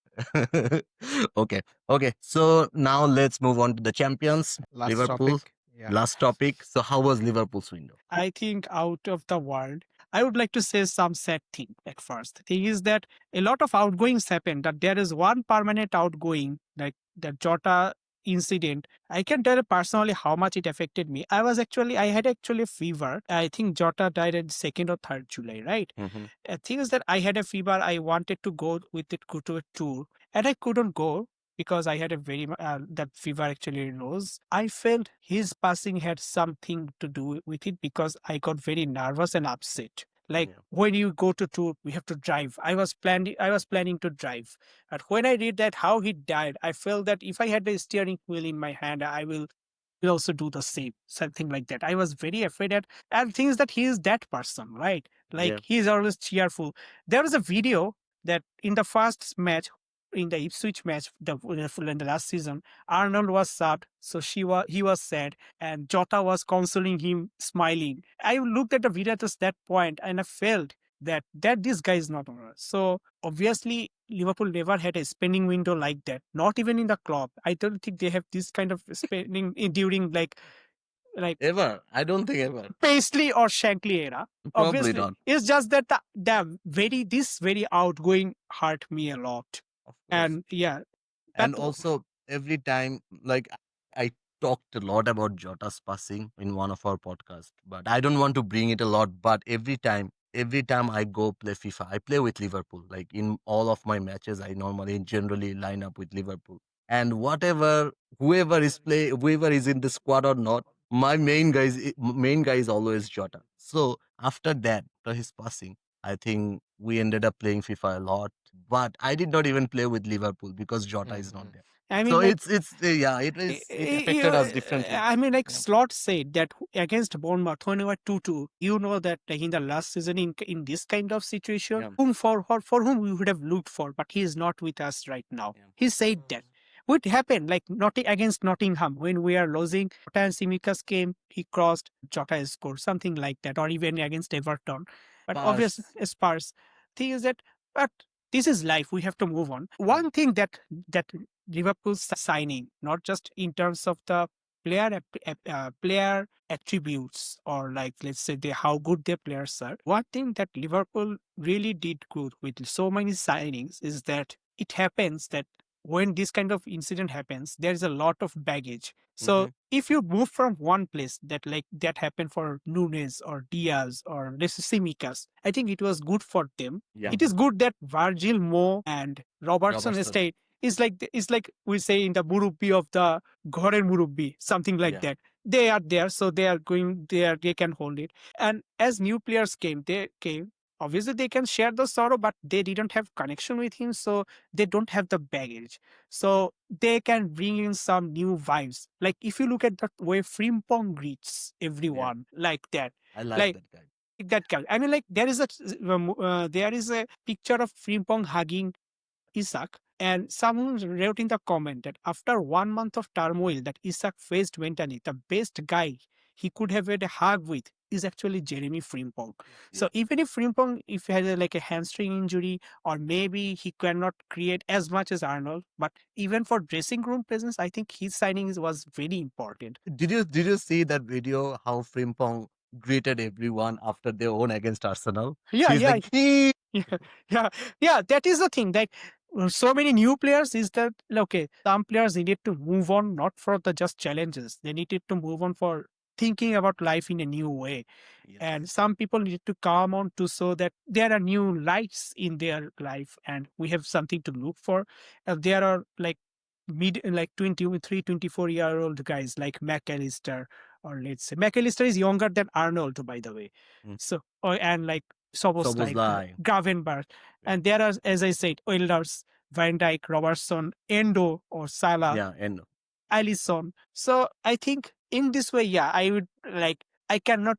Okay. Okay. So now let's move on to the champions, Last Liverpool. topic. Yeah. Last topic. So how was Liverpool's window? I think out of the world, I would like to say some sad thing at first. The thing is that a lot of outgoings happen, that there is one permanent outgoing, like the Jota incident. I can tell you personally how much it affected me. I had actually a fever. I think Jota died on 2nd or 3rd July, right? Mhm. Thing is that I had a fever. I wanted to go with it, go to a tour, and I couldn't go because I had a that fever actually rose. I felt his passing had something to do with it because I got very nervous and upset. Like Yeah. when you go to tour, we have to drive. I was planning to drive. But when I read that how he died, I felt that if I had the steering wheel in my hand, I will also do the same, something like that. I was very afraid at, and things that he is that person, right? Like Yeah. he's always cheerful. There was a video that in the first match, in the Ipswich match, in the last season, Arnold was subbed, so he was sad, and Jota was consoling him, smiling. I looked at the video at that point, and I felt that this guy is not alright. So obviously, Liverpool never had a spending window like that. Not even in the club. I don't think they have this kind of spending during like Ever? I don't think ever. Paisley or Shankly era. Probably Obviously, not. it's just that this very outgoing hurt me a lot. Of course. And yeah, that And also, every time, like, I talked a lot about Jota's passing in one of our podcasts, but I don't want to bring it a lot. But every time I go play FIFA, I play with Liverpool. Like in all of my matches, I normally generally line up with Liverpool. And whoever is in the squad or not, my main guy is always Jota. So after that, after his passing, I think we ended up playing FIFA a lot, but I did not even play with Liverpool because Jota is not Mhm. there. I So mean, like yeah, it affected us differently. I mean, like Yeah. Slot said that against Bournemouth, when we were 2-2, you know that like in the last season, in this kind of situation, Yeah. for whom we would have looked for, but he is not with us right now. Yeah. He said that. What happened, like not against Nottingham, when we are losing, Jota and Simicas came, he crossed, Jota scored, something like that, or even against Everton. But obviously, Spurs. Spurs. Thing is that, but this is life. We have to move on. One thing that Liverpool's signing, not just in terms of the player attributes or like let's say how good their players are. One thing that Liverpool really did good with so many signings is that it happens that when this kind of incident happens, there is a lot of baggage. So Mhm. if you move from one place that happened for Nunes or Diaz or let's say Simicas, I think it was good for them. Yeah. It is good that Virgil, Mo, and Robertson Robertson. stayed. It's like we say in the Murubbi of the Ghorer Murubbi, something like Yeah. that. They are there, so they are going there. They can hold it. And as new players came, they came. Obviously, they can share the sorrow, but they didn't have connection with him, so they don't have the baggage. So they can bring in some new vibes. Like if you look at the way Frimpong greets Yeah. everyone, like that, I like like that guy. that guy. I mean, like there is a picture of Frimpong hugging Isak. And someone wrote in the comment that after 1 month of turmoil that Isak faced mentally, the best guy he could have had a hug with is actually Jeremy Frimpong. So even if Frimpong, if he has like a hamstring injury, or maybe he cannot create as much as Arnold, but even for dressing room presence, I think his signing was very important. Did you see that video how Frimpong greeted everyone after their own against Arsenal? Yeah, He's yeah, like, he yeah, yeah, yeah. That is the thing. Like so many new players is that okay. Some players needed to move on, not for the just challenges. They needed to move on for thinking about life in a new way. Yes. And some people need to come on to show that there are new lights in their life and we have something to look for. There are like mid like 23, 24-year-old guys like McAllister, or let's say McAllister is younger than Arnold, by the way. Mm. So and like Sobos like Szoboszlai. Gravenberg. And there are, as I said, Oilers, Van Dijk, Robertson, Endo or Salah, Yeah, and Allison. So I think in this way, yeah, I would like I cannot.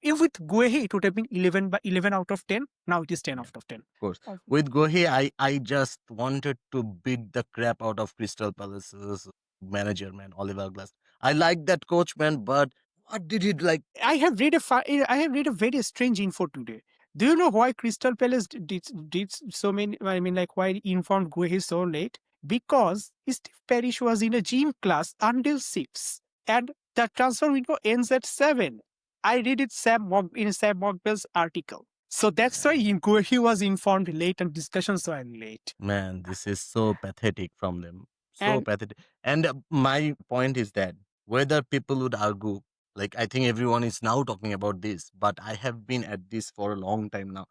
If with Guehi, it would have been 11 by 11 out of 10. Now it is 10 yeah, out of 10. of course. Of- With Gohi, I just wanted to beat the crap out of Crystal Palace's manager, man, Oliver Glass. I like that coach, man, but what did he like? I have read a very strange info today. Do you know why Crystal Palace did so many? I mean, like why informed Guehi so late? Because Steve Parish was in a gym class until 6, and the transfer window ends at 7. I read it in Sam Mogbell's article. So that's why Guehi was informed late and discussions were late. Man, this is so pathetic from them. So And pathetic. And my point is that whether people would argue, like, I think everyone is now talking about this, but I have been at this for a long time now.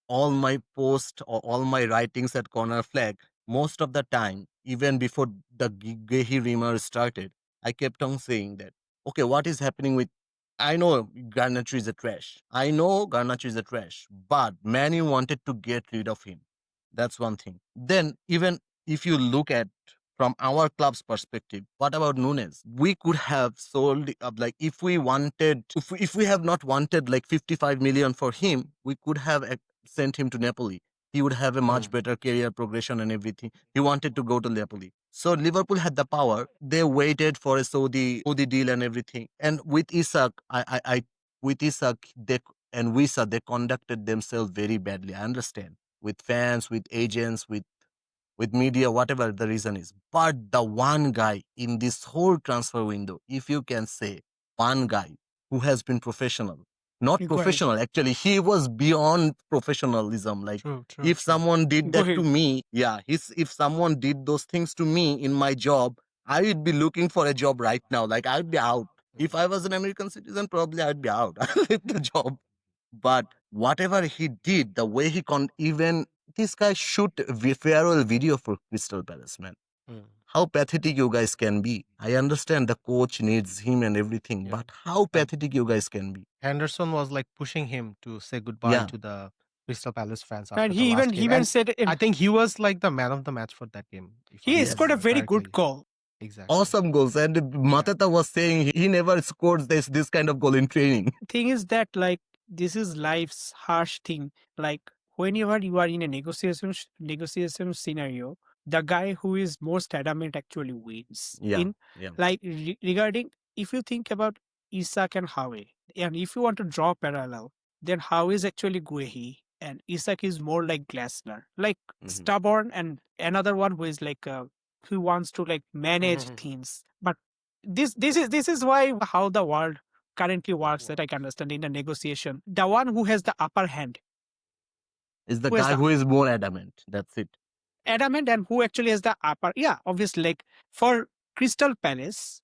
All my posts or all my writings at Corner Flag, most of the time, even before the Gehi rumor started, I kept on saying that, okay, what is happening with. I know Garnacho is a trash. I know Garnacho is a trash, but Manu wanted to get rid of him. That's one thing. Then, even if you look at from our club's perspective, what about Nunes? We could have sold like if we wanted, if we have not wanted like 55 million for him, we could have sent him to Napoli. He would have a much better career progression and everything. He wanted to go to Napoli. So Liverpool had the power. They waited for a Saudi deal and everything. And with Isak, with Isak, they and Wisa, they conducted themselves very badly. I understand with fans, with agents, with media, whatever the reason is. But the one guy in this whole transfer window, if you can say one guy who has been professional, not go ahead. professional, actually, he was beyond professionalism. Like, True, true, if true. someone did Go that to ahead. me, yeah, if someone did those things to me in my job, I would be looking for a job right now. Like, I'd be out. If I was an American citizen, probably I'd be out. I'd leave the job. But whatever he did, the way he even this guy shoot farewell video for Crystal Palace, man. Mm. How pathetic you guys can be. I understand the coach needs him and everything, Yeah. but how pathetic you guys can be. Henderson was like pushing him to say goodbye Yeah. to the Crystal Palace fans after And the he last even game. he even And said I think he was like the man of the match for that game. If I he Yes. scored a remember very correctly. good goal. Exactly. Awesome goals. And Matata was saying he never scored this kind of goal in training. Thing is that like this is life's harsh thing. Like whenever you are in a negotiation scenario, the guy who is most adamant actually wins. Yeah. In Yeah. like regarding, if you think about Isak and Howe, and if you want to draw parallel, then Howe is actually Guehi and Isak is more like Glasner, like Mhm. stubborn, and another one who is like who wants to like manage things. But this is why how the world currently works that I can understand in a negotiation. The one who has the upper hand, Is the who has guy the who is more adamant. That's it. adamant and who actually has the upper, yeah, obviously, like for Crystal Palace,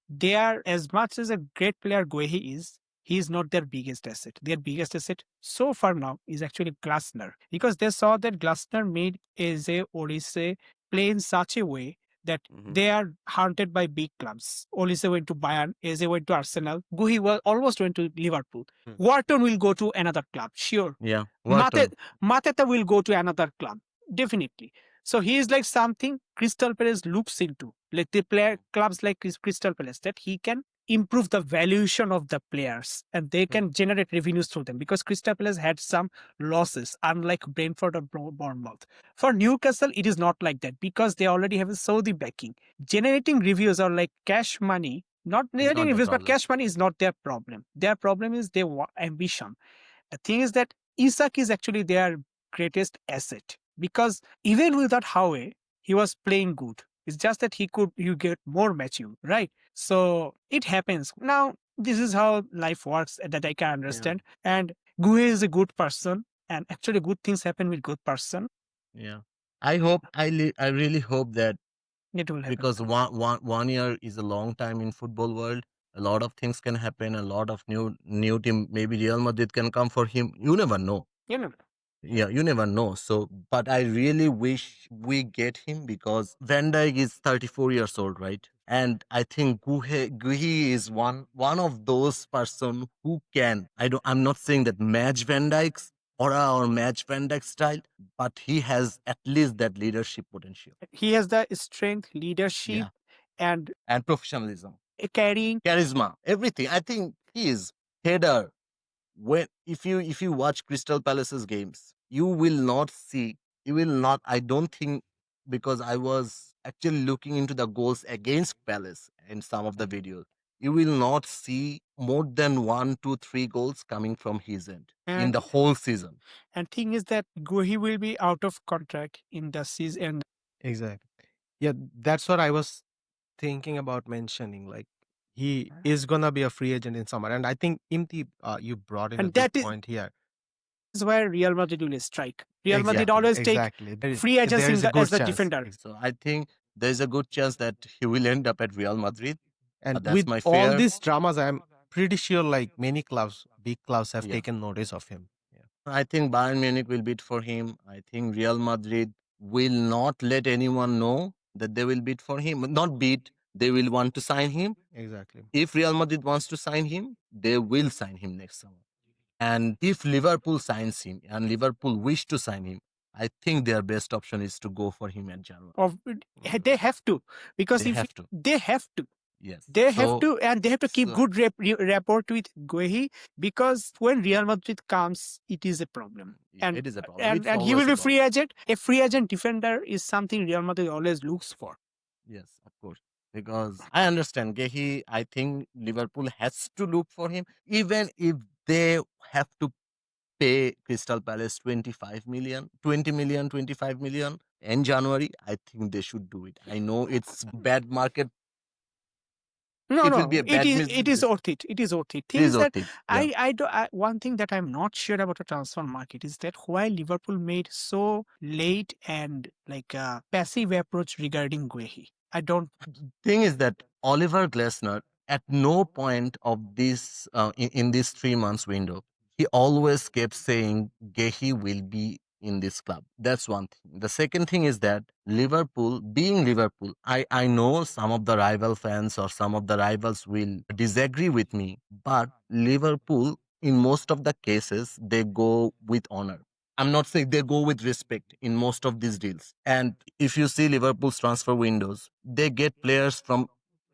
they are, as much as a great player Guehi is, he is not their biggest asset. Their biggest asset so far now is actually Glasner, because they saw that Glasner made Eze Olise play in such a way that Mhm. they are hunted by big clubs. Olise went to Bayern, Eze went to Arsenal, Guehi almost went to Liverpool. Wharton will go to another club, sure. Yeah. Mate, Wharton. Mateta will go to another club, definitely. So he is like something Crystal Palace looks into. Like they play clubs like Crystal Palace that he can improve the valuation of the players and they can generate revenues through them because Crystal Palace had some losses, unlike Brentford or Bournemouth. For Newcastle, it is not like that because they already have a Saudi backing. Generating reviews or like cash money, not It's generating not the reviews, but problem. cash money is not their problem. Their problem is their ambition. The thing is that Isak is actually their greatest asset because even without Howe, he was playing good. It's just that you get more mature, right? So it happens. Now, this is how life works that I can understand. And Guhe is a good person, and actually good things happen with good person. Yeah. I hope I really hope that It will happen. because one year is a long time in football world. A lot of things can happen. A lot of new team. Maybe Real Madrid can come for him. You never know. You know, Yeah, you never know. So, but I really wish we get him because Van Dijk is 34 years old, right? And I think Guhi is one of those person who can. I'm not saying that match Van Dijk's aura or match Van Dijk style, but he has at least that leadership potential. he has the strength, leadership, Yeah, and and professionalism, carrying. charisma, everything. I think he is header. When if you watch Crystal Palace's games, you will not. I don't think because I was actually looking into the goals against Palace in some of the videos. You will not see more than one, two, three goals coming from his end in And the whole season. and thing is that Guhi will be out of contract in the season. Exactly. Yeah, that's what I was thinking about mentioning. Like he is gonna be a free agent in summer, and I think Imti, you brought in a And good that is point here. where Real Madrid will strike. Real Madrid Exactly, always take exactly. free agents There is a good as the chance. defender. So I think there's a good chance that he will end up at Real Madrid. And That's with my all fear. these dramas, I'm pretty sure like many clubs, big clubs, have Yeah. taken notice of him. Yeah. I think Bayern Munich will bid for him. I think Real Madrid will not let anyone know that they will bid for him. Not bid, they will want to sign him. Exactly. If Real Madrid wants to sign him, they will sign him next summer. And if Liverpool signs him and Liverpool wish to sign him, I think their best option is to go for him at January. Of they have to because They if have to. they have to. Yes. They have So to, and they have to keep so good rapport with Guehi because when Real Madrid comes, it is a problem. yeah, And it is a problem. It's and he will always a be problem. free agent. A free agent defender is something Real Madrid always looks for. Yes, of course. Because I understand Gehi, I think Liverpool has to look for him, even if they have to pay Crystal Palace 25 million, 20 million, 25 million in January. I think they should do it. I know it's bad market. No, It will be no, a bad miss. it is worth it. It is worth it. It Thing is is that worth it. Yeah. one thing that I'm not sure about the transfer market is that why Liverpool made so late and like a passive approach regarding Guehi. I don't. Thing is that Oliver Glasner, at no point of this in this 3 months window, he always kept saying Gehi will be in this club. That's one thing. The second thing is that Liverpool, being Liverpool, I know some of the rival fans or some of the rivals will disagree with me, but Liverpool, in most of the cases, they go with honor. I'm not saying they go with respect in most of these deals. And if you see Liverpool's transfer windows, they get players from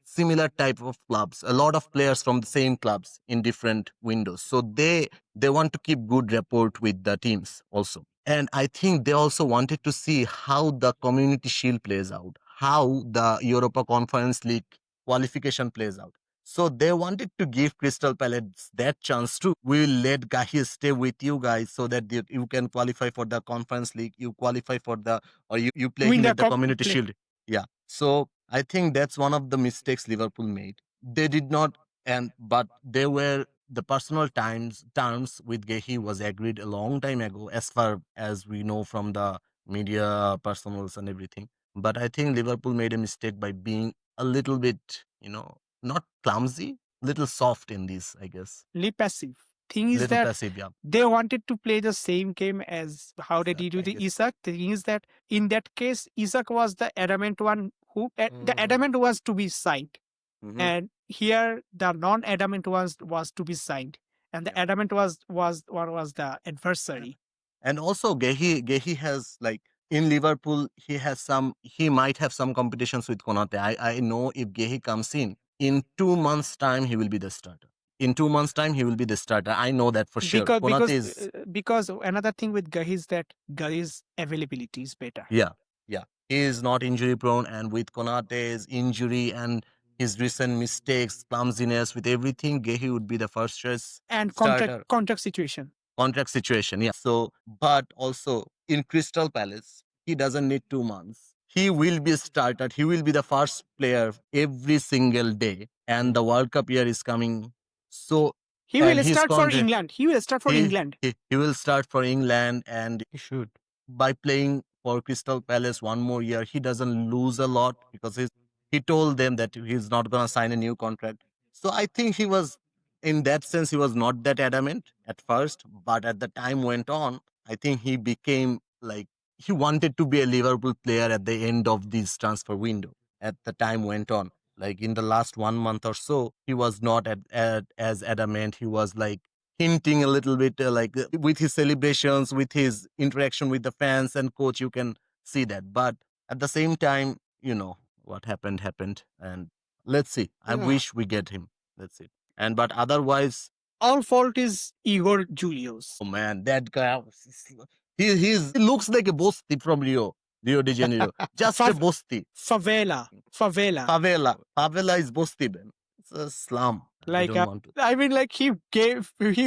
similar type of clubs, a lot of players from the same clubs in different windows. So they want to keep good rapport with the teams also. And I think they also wanted to see how the Community Shield plays out, how the Europa Conference League qualification plays out. So they wanted to give Crystal Palace that chance too. We will let guys stay with you guys so that you can qualify for the Conference League, you qualify for the, or you play Win him the at the Community play. Shield. Yeah. So I think that's one of the mistakes Liverpool made. They did not, but they were the personal terms with Gehi was agreed a long time ago, as far as we know from the media personals and everything. But I think Liverpool made a mistake by being a little bit, not clumsy, little soft in this, I guess. Passive. Thing is Little that passive, yeah. they wanted to play the same game as how they Isak, did I with the guess. Isak. The thing is that in that case, Isak was the adamant one who the Mhm. adamant was to be signed, Mhm. and here the non-adamant was to be signed, and the Yeah. adamant was the adversary. And also Gehi has like in Liverpool, he might have some competitions with Konate. I know if Gehi comes in, In 2 months' time, he will be the starter. In 2 months' time, he will be the starter. I know that for sure. Konate is Because another thing with Gahi is that Gahi's availability is better. yeah. He is not injury prone, and with Konate's injury and his recent mistakes, clumsiness, with everything, Gehi would be the first choice And starter. contract situation. Contract situation, yeah. So, but also in Crystal Palace, he doesn't need 2 months. He will be started. He will be the first player every single day, and the World Cup year is coming. So, He and will his start for contract, England. He will start for England. he will start for England, and He should. by playing for Crystal Palace one more year, he doesn't lose a lot because he told them that he's not going to sign a new contract. So I think he was, in that sense, he was not that adamant at first, but as the time went on, I think he became like he wanted to be a Liverpool player at the end of this transfer window. At the time went on, like in the last 1 month or so, he was not as adamant. He was like hinting a little bit with his celebrations, with his interaction with the fans and coach, you can see that. But at the same time, what happened, and let's see. I Yeah. wish we get him. Let's see. And but otherwise, All fault is Igor Julius. oh man, that guy, he looks like a bosti from Rio de Janeiro, just a Fav- bosti. Favela. Favela is bosti, man. It's a slum. I Like don't want to. I mean, like he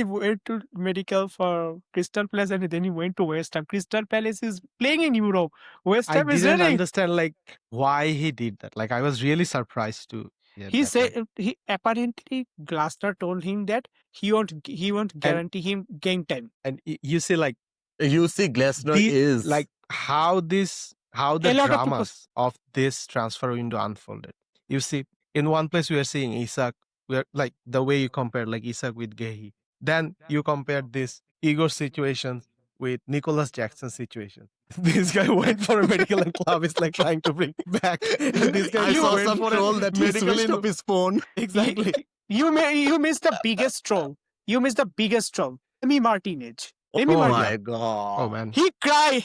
went to medical for Crystal Palace and then he went to West Ham. Crystal Palace is playing in Europe. West I Ham is didn't really. understand like why he did that. Like I was really surprised to hear He that. Like, said he apparently Glasner told him that he won't guarantee him game time. and you see like You see, Glasner the is like how the A lot of people- dramas of this transfer window unfolded. You see, in one place we are seeing Isak, where like the way you compare like Isak with Gehi. Then you compare this Igor situation with Nicholas Jackson's situation. This guy went for a medical and club is like trying to bring back. And this guy I saw went some for troll a that he medical switched off his phone. Exactly. You missed the biggest troll. You missed the biggest troll. Emi Martinez. Oh Emi Martinez. my god! Oh man. He cried.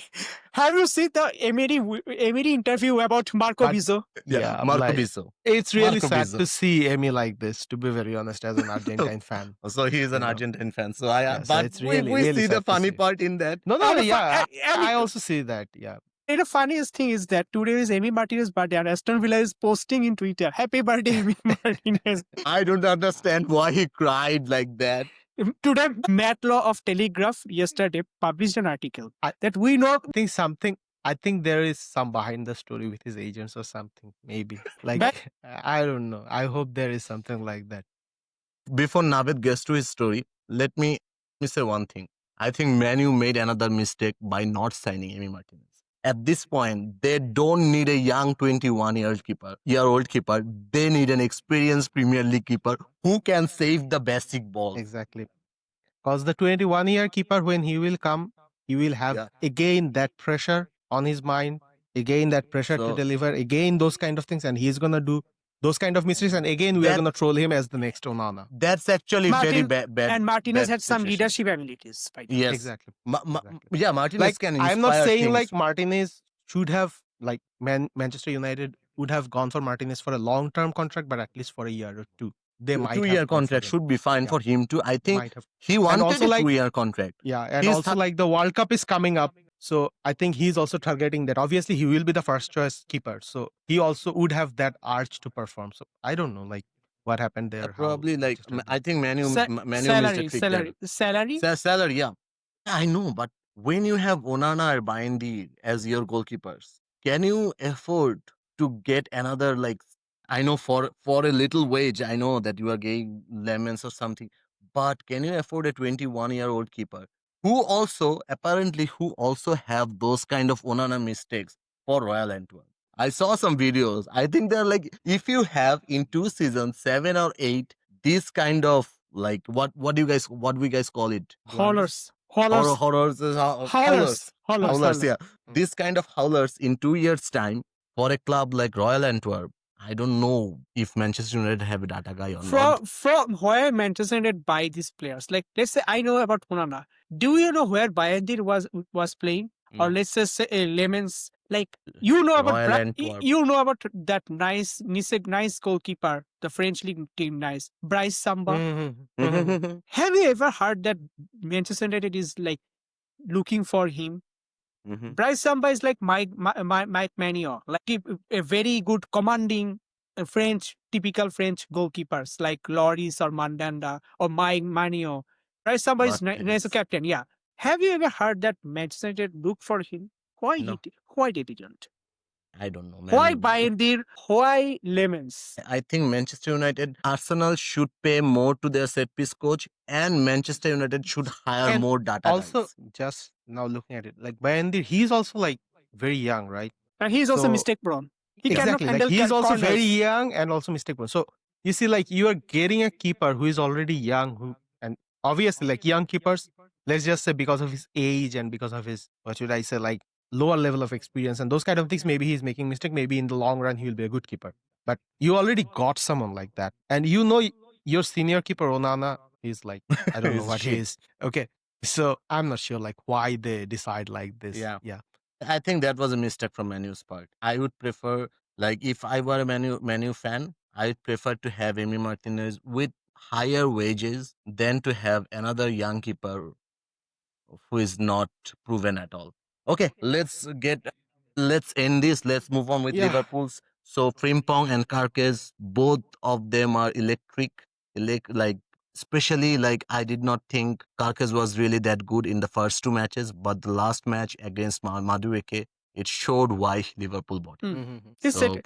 Have you seen the Emery interview about Marco But- Bizzo? Yeah, I'm Marco like- Bisso. It's really Marco sad Bizzo. to see Emi like this, to be very honest, as an Argentine fan. So he is an You know. Argentine fan. So I, Yeah, so but it's we really see the sad to funny see. part in that. No, And the fu- yeah, and- I also see that. Yeah. And the funniest thing is that today is Emi Martinez's birthday and Aston Villa is posting in Twitter, "Happy birthday, Emi Martinez." I don't understand why he cried like that. Today, Matt Law of Telegraph yesterday published an article that we know I think there is some behind the story with his agents or something, maybe. Like, But- I don't know. I hope there is something like that. Before Navid gets to his story, let me say one thing. I think Manu made another mistake by not signing Emi Martinez. At this point, they don't need a young 21-year-old keeper. They need an experienced Premier League keeper who can save the basic balls. Exactly. Because the 21-year keeper, when he will come, he will have Yeah. again that pressure on his mind, again that pressure to So- deliver, again those kind of things, and he's gonna do those kind of mistakes, and again we are That- gonna troll him as the next Onana. That's actually very Martin- bad. and Martinez bad had some situation. leadership abilities. By the way. Yes. Exactly. Exactly. Yeah, Martinez Like can I'm not inspire saying things. like Martinez should have like Manchester United would have gone for Martinez for a long-term contract, but at least for a year or two. They might have 2-year gone for contract him. should be fine Yeah. for him too. I They think might have. he wanted also, a like- 2-year contract. Yeah, and He's also th- like the World Cup is coming up, so I think he's also targeting that. Obviously, he will be the first choice keeper, so he also would have that urge to perform. So I don't know, like what happened there. how Probably like Manchester did. I think Manu Sa- Manu missed a salary, trick salary, there. salary. Salary, yeah. I know, but when you have Onana or Bindy as your goalkeepers, can you afford to get another like? I know for a little wage, I know that you are getting lemons or something, but can you afford a 21-year-old keeper who also have those kind of Onana mistakes for Royal Antwerp? I saw some videos. I think they're like if you have in 2 seasons 7 or 8 this kind of like what do you guys call it? Haulers. Horrors, Howlers. yeah. This kind of howlers in 2 years' time for a club like Royal Antwerp. I don't know if Manchester United have a data guy or not. From where Manchester United buy these players? Like, let's say I know about Onana. Do you know where Bayandir was playing? Or No. let's just say Lemons Like you know about Royal Antwerp. you know about that nice goalkeeper, the French league team, nice Bryce Samba. Have you ever heard that Manchester United is like looking for him? Bryce Samba is like Mike Manio, like a very good commanding French, typical French goalkeepers like Loris or Mandanda or Mike Manio. Bryce Samba is But nice captain. Yeah. Have you ever heard that Manchester United look for him? Why no, why they didn't? I don't know, Why man. Bayern? Why Lemons? I think Manchester United, Arsenal should pay more to their set piece coach, and Manchester United should hire And more data also, guys. just now looking at it, like Bayandir, he's also like very young, right? And he is also So mistake prone. He cannot exactly, like handle he's also very corners. young and also mistake prone. So you see, like you are getting a keeper who is already young, who and obviously like young keepers, let's just say because of his age and because of his what should I say, like lower level of experience and those kind of things, maybe he's making mistake. Maybe in the long run he will be a good keeper. But you already got someone like that, and you know your senior keeper Onana is like I don't know It's what he shit. is. Okay, so I'm not sure like why they decide like this. Yeah. Yeah. I think that was a mistake from Manu's part. I would prefer, like, if I were a Manu fan, I would prefer to have Emi Martinez with higher wages than to have another young keeper who is not proven at all. Okay, let's end this. Let's move on with Yeah. Liverpool's. So Frimpong and Carcass, both of them are electric. Like especially like I did not think Carcass was really that good in the first two matches, but the last match against Madueke, it showed why Liverpool bought him. Mhm. He So said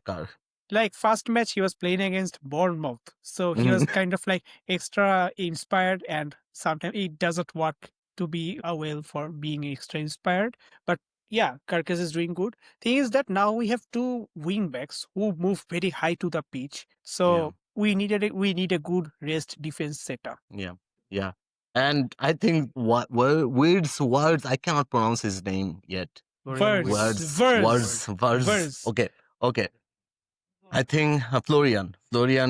like first match he was playing against Bournemouth, so he was kind of like extra inspired, and sometimes it doesn't work to be well for being extra inspired. But yeah, Carcass is doing good. Thing is that now we have two wing backs who move very high to the pitch, so we need a good rest defense setup. yeah. And I think what words I cannot pronounce his name yet. Florian Verse, Wirtz. verse. Okay. I think Florian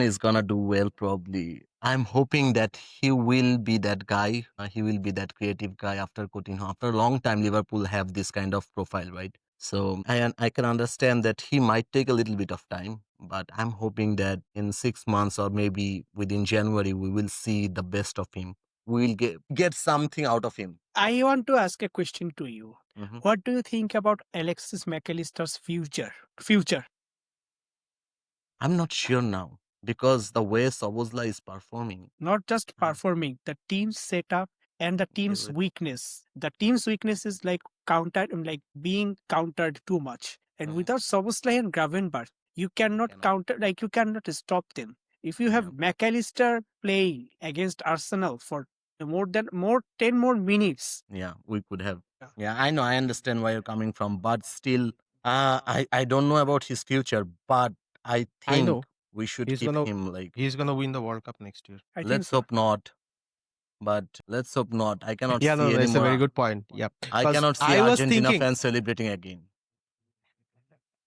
is gonna do well probably. I'm hoping that he will be that guy. He will be that creative guy after Coutinho. After a long time, Liverpool have this kind of profile, right? So I can understand that he might take a little bit of time, but I'm hoping that in 6 months or maybe within January we will see the best of him. We'll get something out of him. I want to ask a question to you. Mhm. What do you think about Alexis McAllister's future? I'm not sure now because the way Sobozla is performing. Not just performing, the team's setup and the team's Everything. weakness. The team's weakness is like countered, like being countered too much. And without Soboslai and Gravenberg, you cannot counter, like you cannot stop them. If you have McAllister playing against Arsenal for more 10 more minutes, Yeah, we could have. Yeah, I know. I understand where you're coming from, but still, I don't know about his future, but I I think know we should he's keep gonna him like. he's gonna win the World Cup next year. I think Let's so. hope not. But let's hope not. I cannot Yeah, see no, that's a very anymore. good point. Yeah, I because cannot see I was Argentina thinking. fans celebrating again.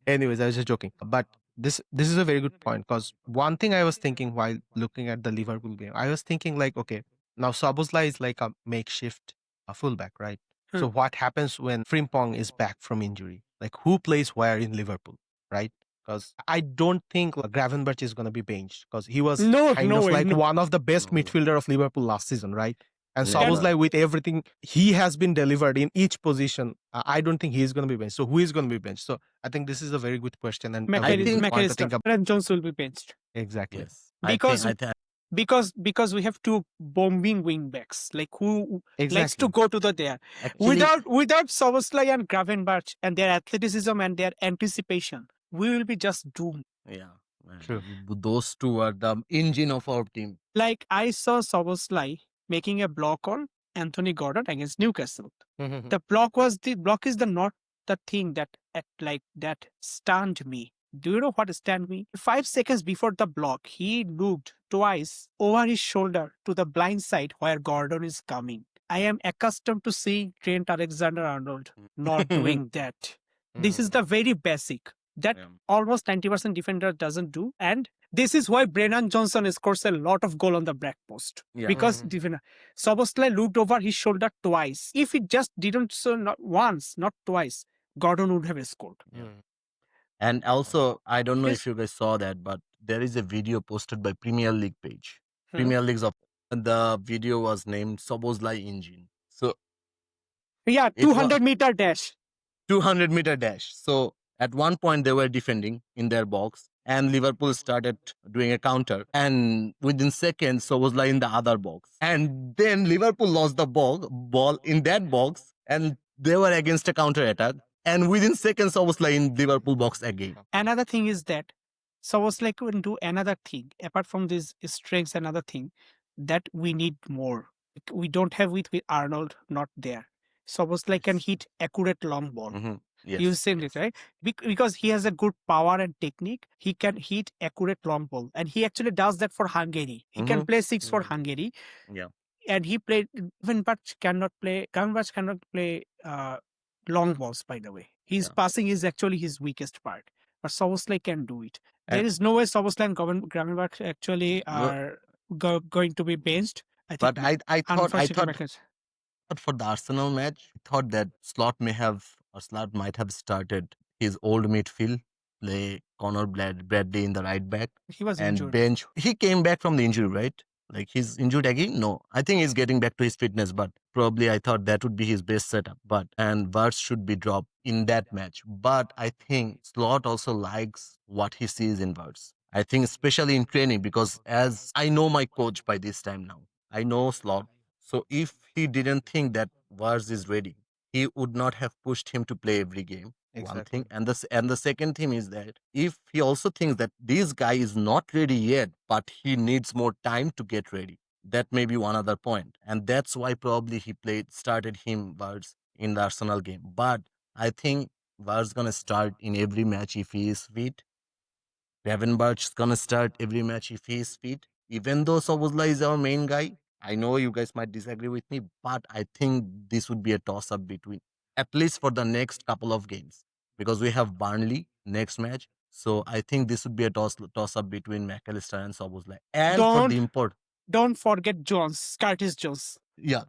Anyways, I was just joking. But this is a very good point because one thing I was thinking while looking at the Liverpool game, I was thinking like, okay, now Sabozla is like a makeshift fullback, right? So what happens when Frimpong is back from injury? Like who plays where in Liverpool, right? Because I don't think like, Gravenberch is going to be benched because he was No, kind no of way, like no. one of the best No. midfielder of Liverpool last season, right? And Never. Sabozlai, with everything he has been delivered in each position, I don't think he's going to be benched. So who is going to be benched? So I think this is a very good question and a very good point to think McAllister about. and Jones will be benched. Exactly. Yes, Because I think because we have two bombing wing backs, like who likes to Exactly. go to the there. actually. Without Soboslai and Gravenberch and their athleticism and their anticipation, we will be just doomed. Yeah, man, True. those two are the engine of our team. Like I saw Soboslai making a block on Anthony Gordon against Newcastle. The block is the not the thing that stunned me. Do you know what stunned me? 5 seconds before the block, he looked twice over his shoulder to the blind side where Gordon is coming. I am accustomed to seeing Trent Alexander-Arnold not doing that. This is the very basic that Yeah. almost 90% defender doesn't do, and this is why Brennan Johnson scores a lot of goal on the back post. Yeah. Because Soboslai looked over his shoulder twice. If he just didn't so not once, not twice, Gordon would have scored. Yeah. Mm. And also, I don't know Because if you guys saw that, but there is a video posted by Premier League page. Hmm. Premier League's of and the video was named Soboslai Engine. So yeah, it was 200-meter dash. 200-meter dash. So at one point they were defending in their box, and Liverpool started doing a counter, and within seconds Soboslai in the other box, and then Liverpool lost the ball in that box, and they were against a counter attack, and within seconds Soboslai in Liverpool box again. Another thing is that Soboslai can do another thing apart from these strengths. Another thing that we need more. We don't have with Arnold not there. Soboslai can hit accurate long ball. Mhm. You Yes. seen it, right? Because he has a good power and technique, he can hit accurate long ball, and he actually does that for Hungary. He can Mhm. play six for Mm. Hungary, Yeah. and he played. Even Batch cannot play. Gambach cannot play long balls. By the way, his Yeah. passing is actually his weakest part. But Soboslai can do it. There And is no way Soboslai and Gravenberch actually w- are going to be benched. I think, but I thought because but for the Arsenal match, I thought that Slot might have started his old midfield, play Connor Bradley in the right back, he was and injured. bench. He came back from the injury, right? Like he's injured again? No, I think he's getting back to his fitness, but probably I thought that would be his best setup. But and Wirtz should be dropped in that match. But I think Slot also likes what he sees in Wirtz. I think especially in training, because as I know my coach by this time now, I know Slot. So if he didn't think that Vars is ready, he would not have pushed him to play every game. One Exactly. thing, and the second thing is that if he also thinks that this guy is not ready yet, but he needs more time to get ready, that may be one other point, and that's why probably he started him Vars in the Arsenal game. But I think Vars gonna start in every match if he is fit. Gravenberch's gonna start every match if he's fit. Even though Sobozla is our main guy, I know you guys might disagree with me, but I think this would be a toss up between, at least for the next couple of games, because we have Burnley next match. So I think this would be a toss up between McAllister and Sobozla. And for the Don't import, don't forget Jones, Curtis Jones. yeah,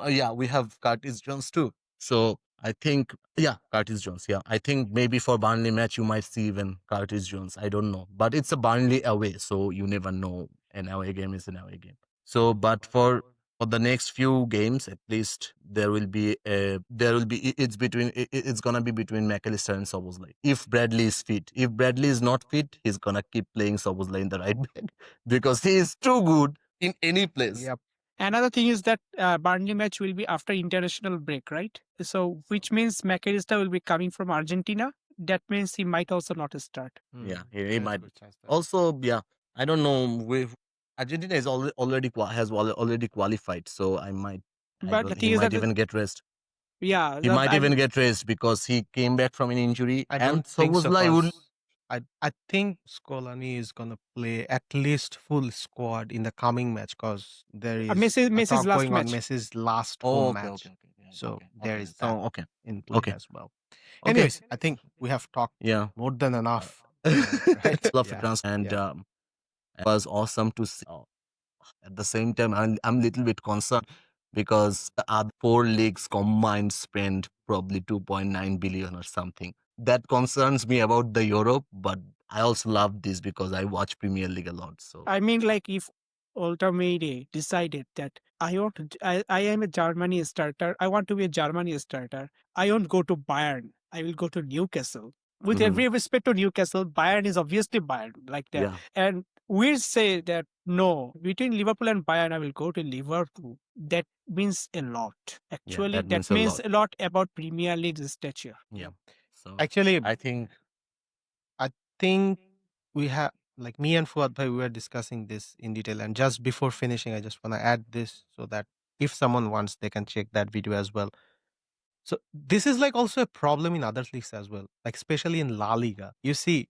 yeah, we have Curtis Jones too. So I think, yeah, Curtis Jones. Yeah, I think maybe for Burnley match you might see even Curtis Jones. I don't know, but it's a Burnley away, so you never know. An away game is an away game. So, but for the next few games, at least it's between it's gonna be between McAllister and Soboslai. If Bradley is fit, if Bradley is not fit, he's gonna keep playing Soboslai in the right back because he is too good in any place. Yep. Another thing is that Burnley match will be after international break, right? So, which means McAllister will be coming from Argentina. That means he might also not start. Yeah, Mm. he There's might. good chance that. Also, yeah, I don't know. Argentina is already qualified, so But the he thing is might that, even get rest. yeah, He might even get rest because he came back from an injury, I and don't think so, Szoboszlai would. cause I think Scolani is gonna play at least full squad in the coming match, cause there is a Messi's talk last going on match. Messi's last Oh, home okay, match. okay, okay, yeah, So okay, there okay. is that So okay, in play okay, as well. okay. Anyways, I think we have talked Yeah. more than Uh, enough tonight, right? love Yeah. trans and Yeah. it was awesome to see. At the same time, I'm a little bit concerned because the other four leagues combined spend probably 2.9 billion or something. That concerns me about the Europe, but I also love this because I watch Premier League a lot. So I mean, like if Altamade decided that I am a Germany starter, I want to be a Germany starter. I won't go to Bayern. I will go to Newcastle. With mhm, every respect to Newcastle, Bayern is obviously Bayern, like that. yeah, And we'll say that no, between Liverpool and Bayern, I will go to Liverpool. That means a lot. yeah, Actually, that that means a means lot. a lot about Premier League's stature. Yeah. So Actually, I think I think we have like me and Fuad bhai, we were discussing this in detail, and just before finishing, I just want to add this so that if someone wants, they can check that video as well. So this is like also a problem in other leagues as well, like especially in La Liga. You see,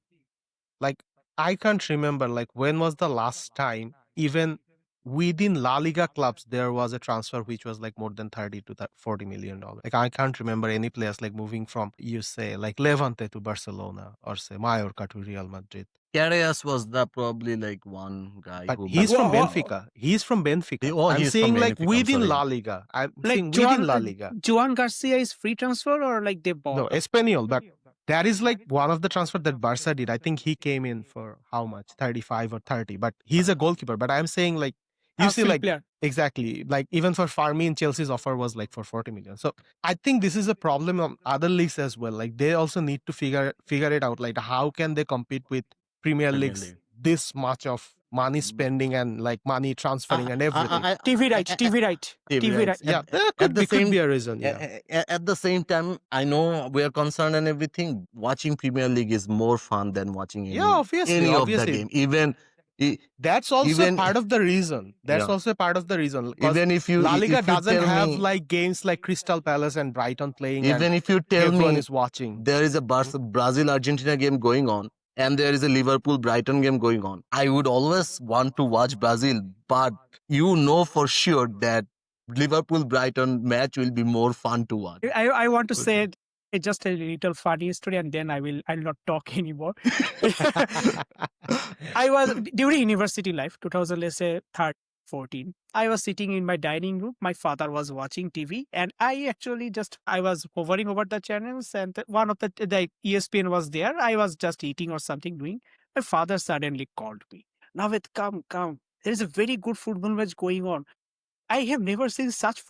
like I can't remember like when was the last time even within La Liga clubs there was a transfer which was like more than 30 to 40 million dollars. Like I can't remember any players like moving from you say like Levante to Barcelona or say Mallorca to Real Madrid. Carreras was the probably like one guy But who he's moved from Wha- from. wha- Benfica. He's from Benfica. Oh, I'm he's from saying like Benfica. I'm within sorry. La Liga. I'm like saying within Juan La Liga. Juan Garcia is free transfer or like they No, bought? Espanyol. But that is like one of the transfer that Barca did. I think he came in for how much? 35 or 30. But he's a goalkeeper. But I'm saying like you see Free like player. exactly like even for Farmin, Chelsea's offer was like for 40 million. So I think this is a problem on other leagues as well. Like they also need to figure it out. Like how can they compete with Premier Premier Leagues League. this much of money spending and like money transferring and everything. TV right, TV right, TV right. Yeah, At, there at the could same be a reason. Yeah. at the same time, I know we are concerned and everything. Watching Premier League is more fun than watching Yeah, obviously, any of the obviously. game. Even That's also even part of the reason. That's yeah. also part of the reason because Even if you La Liga if you doesn't tell have me like games like Crystal Palace and Brighton playing and even if you tell everyone me is watching. there is a Brazil Argentina game going on and there is a Liverpool Brighton game going on, I would always want to watch Brazil, but you know for sure that Liverpool Brighton match will be more fun to watch. I want to Okay. say it's just a little funny story, and then I'll not talk anymore. I was during university life, 2000, let's say 14. I was sitting in my dining room. My father was watching TV, and I actually I was hovering over the channels, and one of the ESPN was there. I was just eating or something doing. My father suddenly called me. Navid, come. There is a very good football match going on. I have never seen such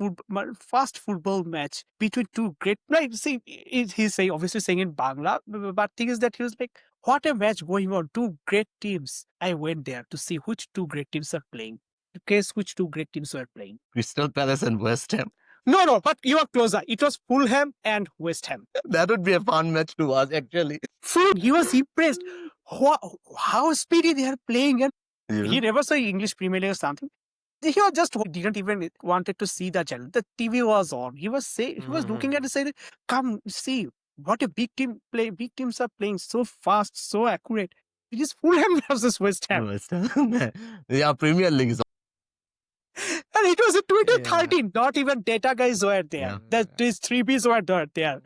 fast football match between two great. Like, see, he's saying obviously saying in Bangla, but thing is that he was like, "What a match going on! Two great teams." I went there to see which two great teams are playing. To guess which two great teams were playing. Crystal Palace and West Ham. No, but you are closer. It was Fulham and West Ham. That would be a fun match to watch, actually. Fulham, he was impressed. How speedy they are playing, and he never saw English Premier League or something. He was just didn't even wanted to see the channel. The TV was on. He was looking at it and said, "Come see what a big team play. Big teams are playing so fast, so accurate. It is Fulham versus West Ham, West Ham. Yeah, Premier League is. and it was in 2013. Not even data guys were there. These 3Bs were there.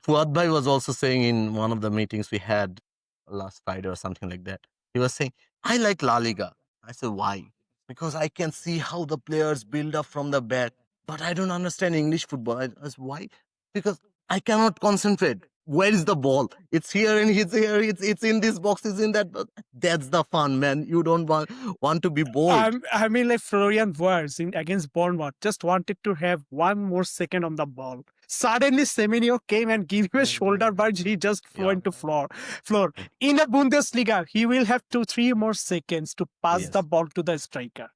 Fuad Bhai was also saying in one of the meetings we had last Friday or something like that. He was saying, I like La Liga. I said, why? Because I can see how the players build up from the back, but I don't understand English football. I said, why? Because I cannot concentrate. Where is the ball? It's here and it's here. It's in this box. It's in that. That's the fun, man. You don't want to be bored. I mean, like Florian Wirtz against Bournemouth just wanted to have one more second on the ball. Suddenly, Semenyo came and gave him a shoulder barge. He just went to floor. In a Bundesliga, he will have 2-3 more seconds to pass the ball to the striker.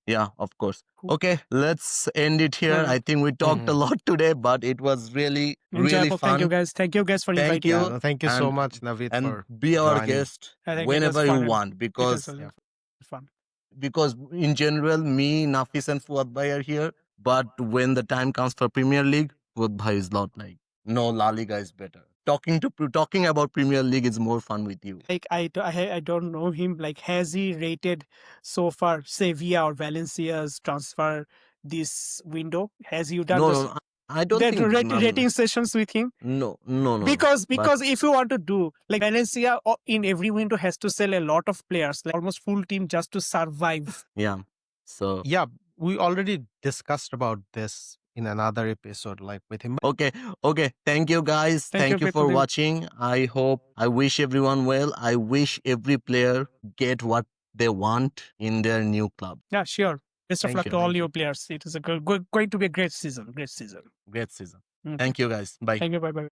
Yeah, of course. Cool. Okay, let's end it here. I think we talked a lot today, but it was really Enjoyable. fun. Thank you guys for Thank inviting you. me. Yeah, no, thank you so much, Navid, And for be our joining. guest I think it was whenever fun you and want, it was because fun. in general, me, Nafis, and Fuad Bhai are here. But when the time comes for Premier League, Fuad Bhai is not like, no, La Liga is better. Talking about Premier League is more fun with you. Like I don't know him. Like, has he rated so far Sevilla or Valencia's transfer this window? Has you done No, I don't think rating sessions with him? No. Because But if you want to do like Valencia in every window has to sell a lot of players, like almost full team just to survive. yeah, so Yeah, we already discussed about this in another episode, like with him. okay. Thank you, guys. Thank you for people. watching. I wish everyone well. I wish every player get what they want in their new club. Yeah, sure. Best of Thank luck you. to all Thank your you. players. It is going to be a great season. Great season. Okay. Thank you, guys. Bye. Thank you. Bye.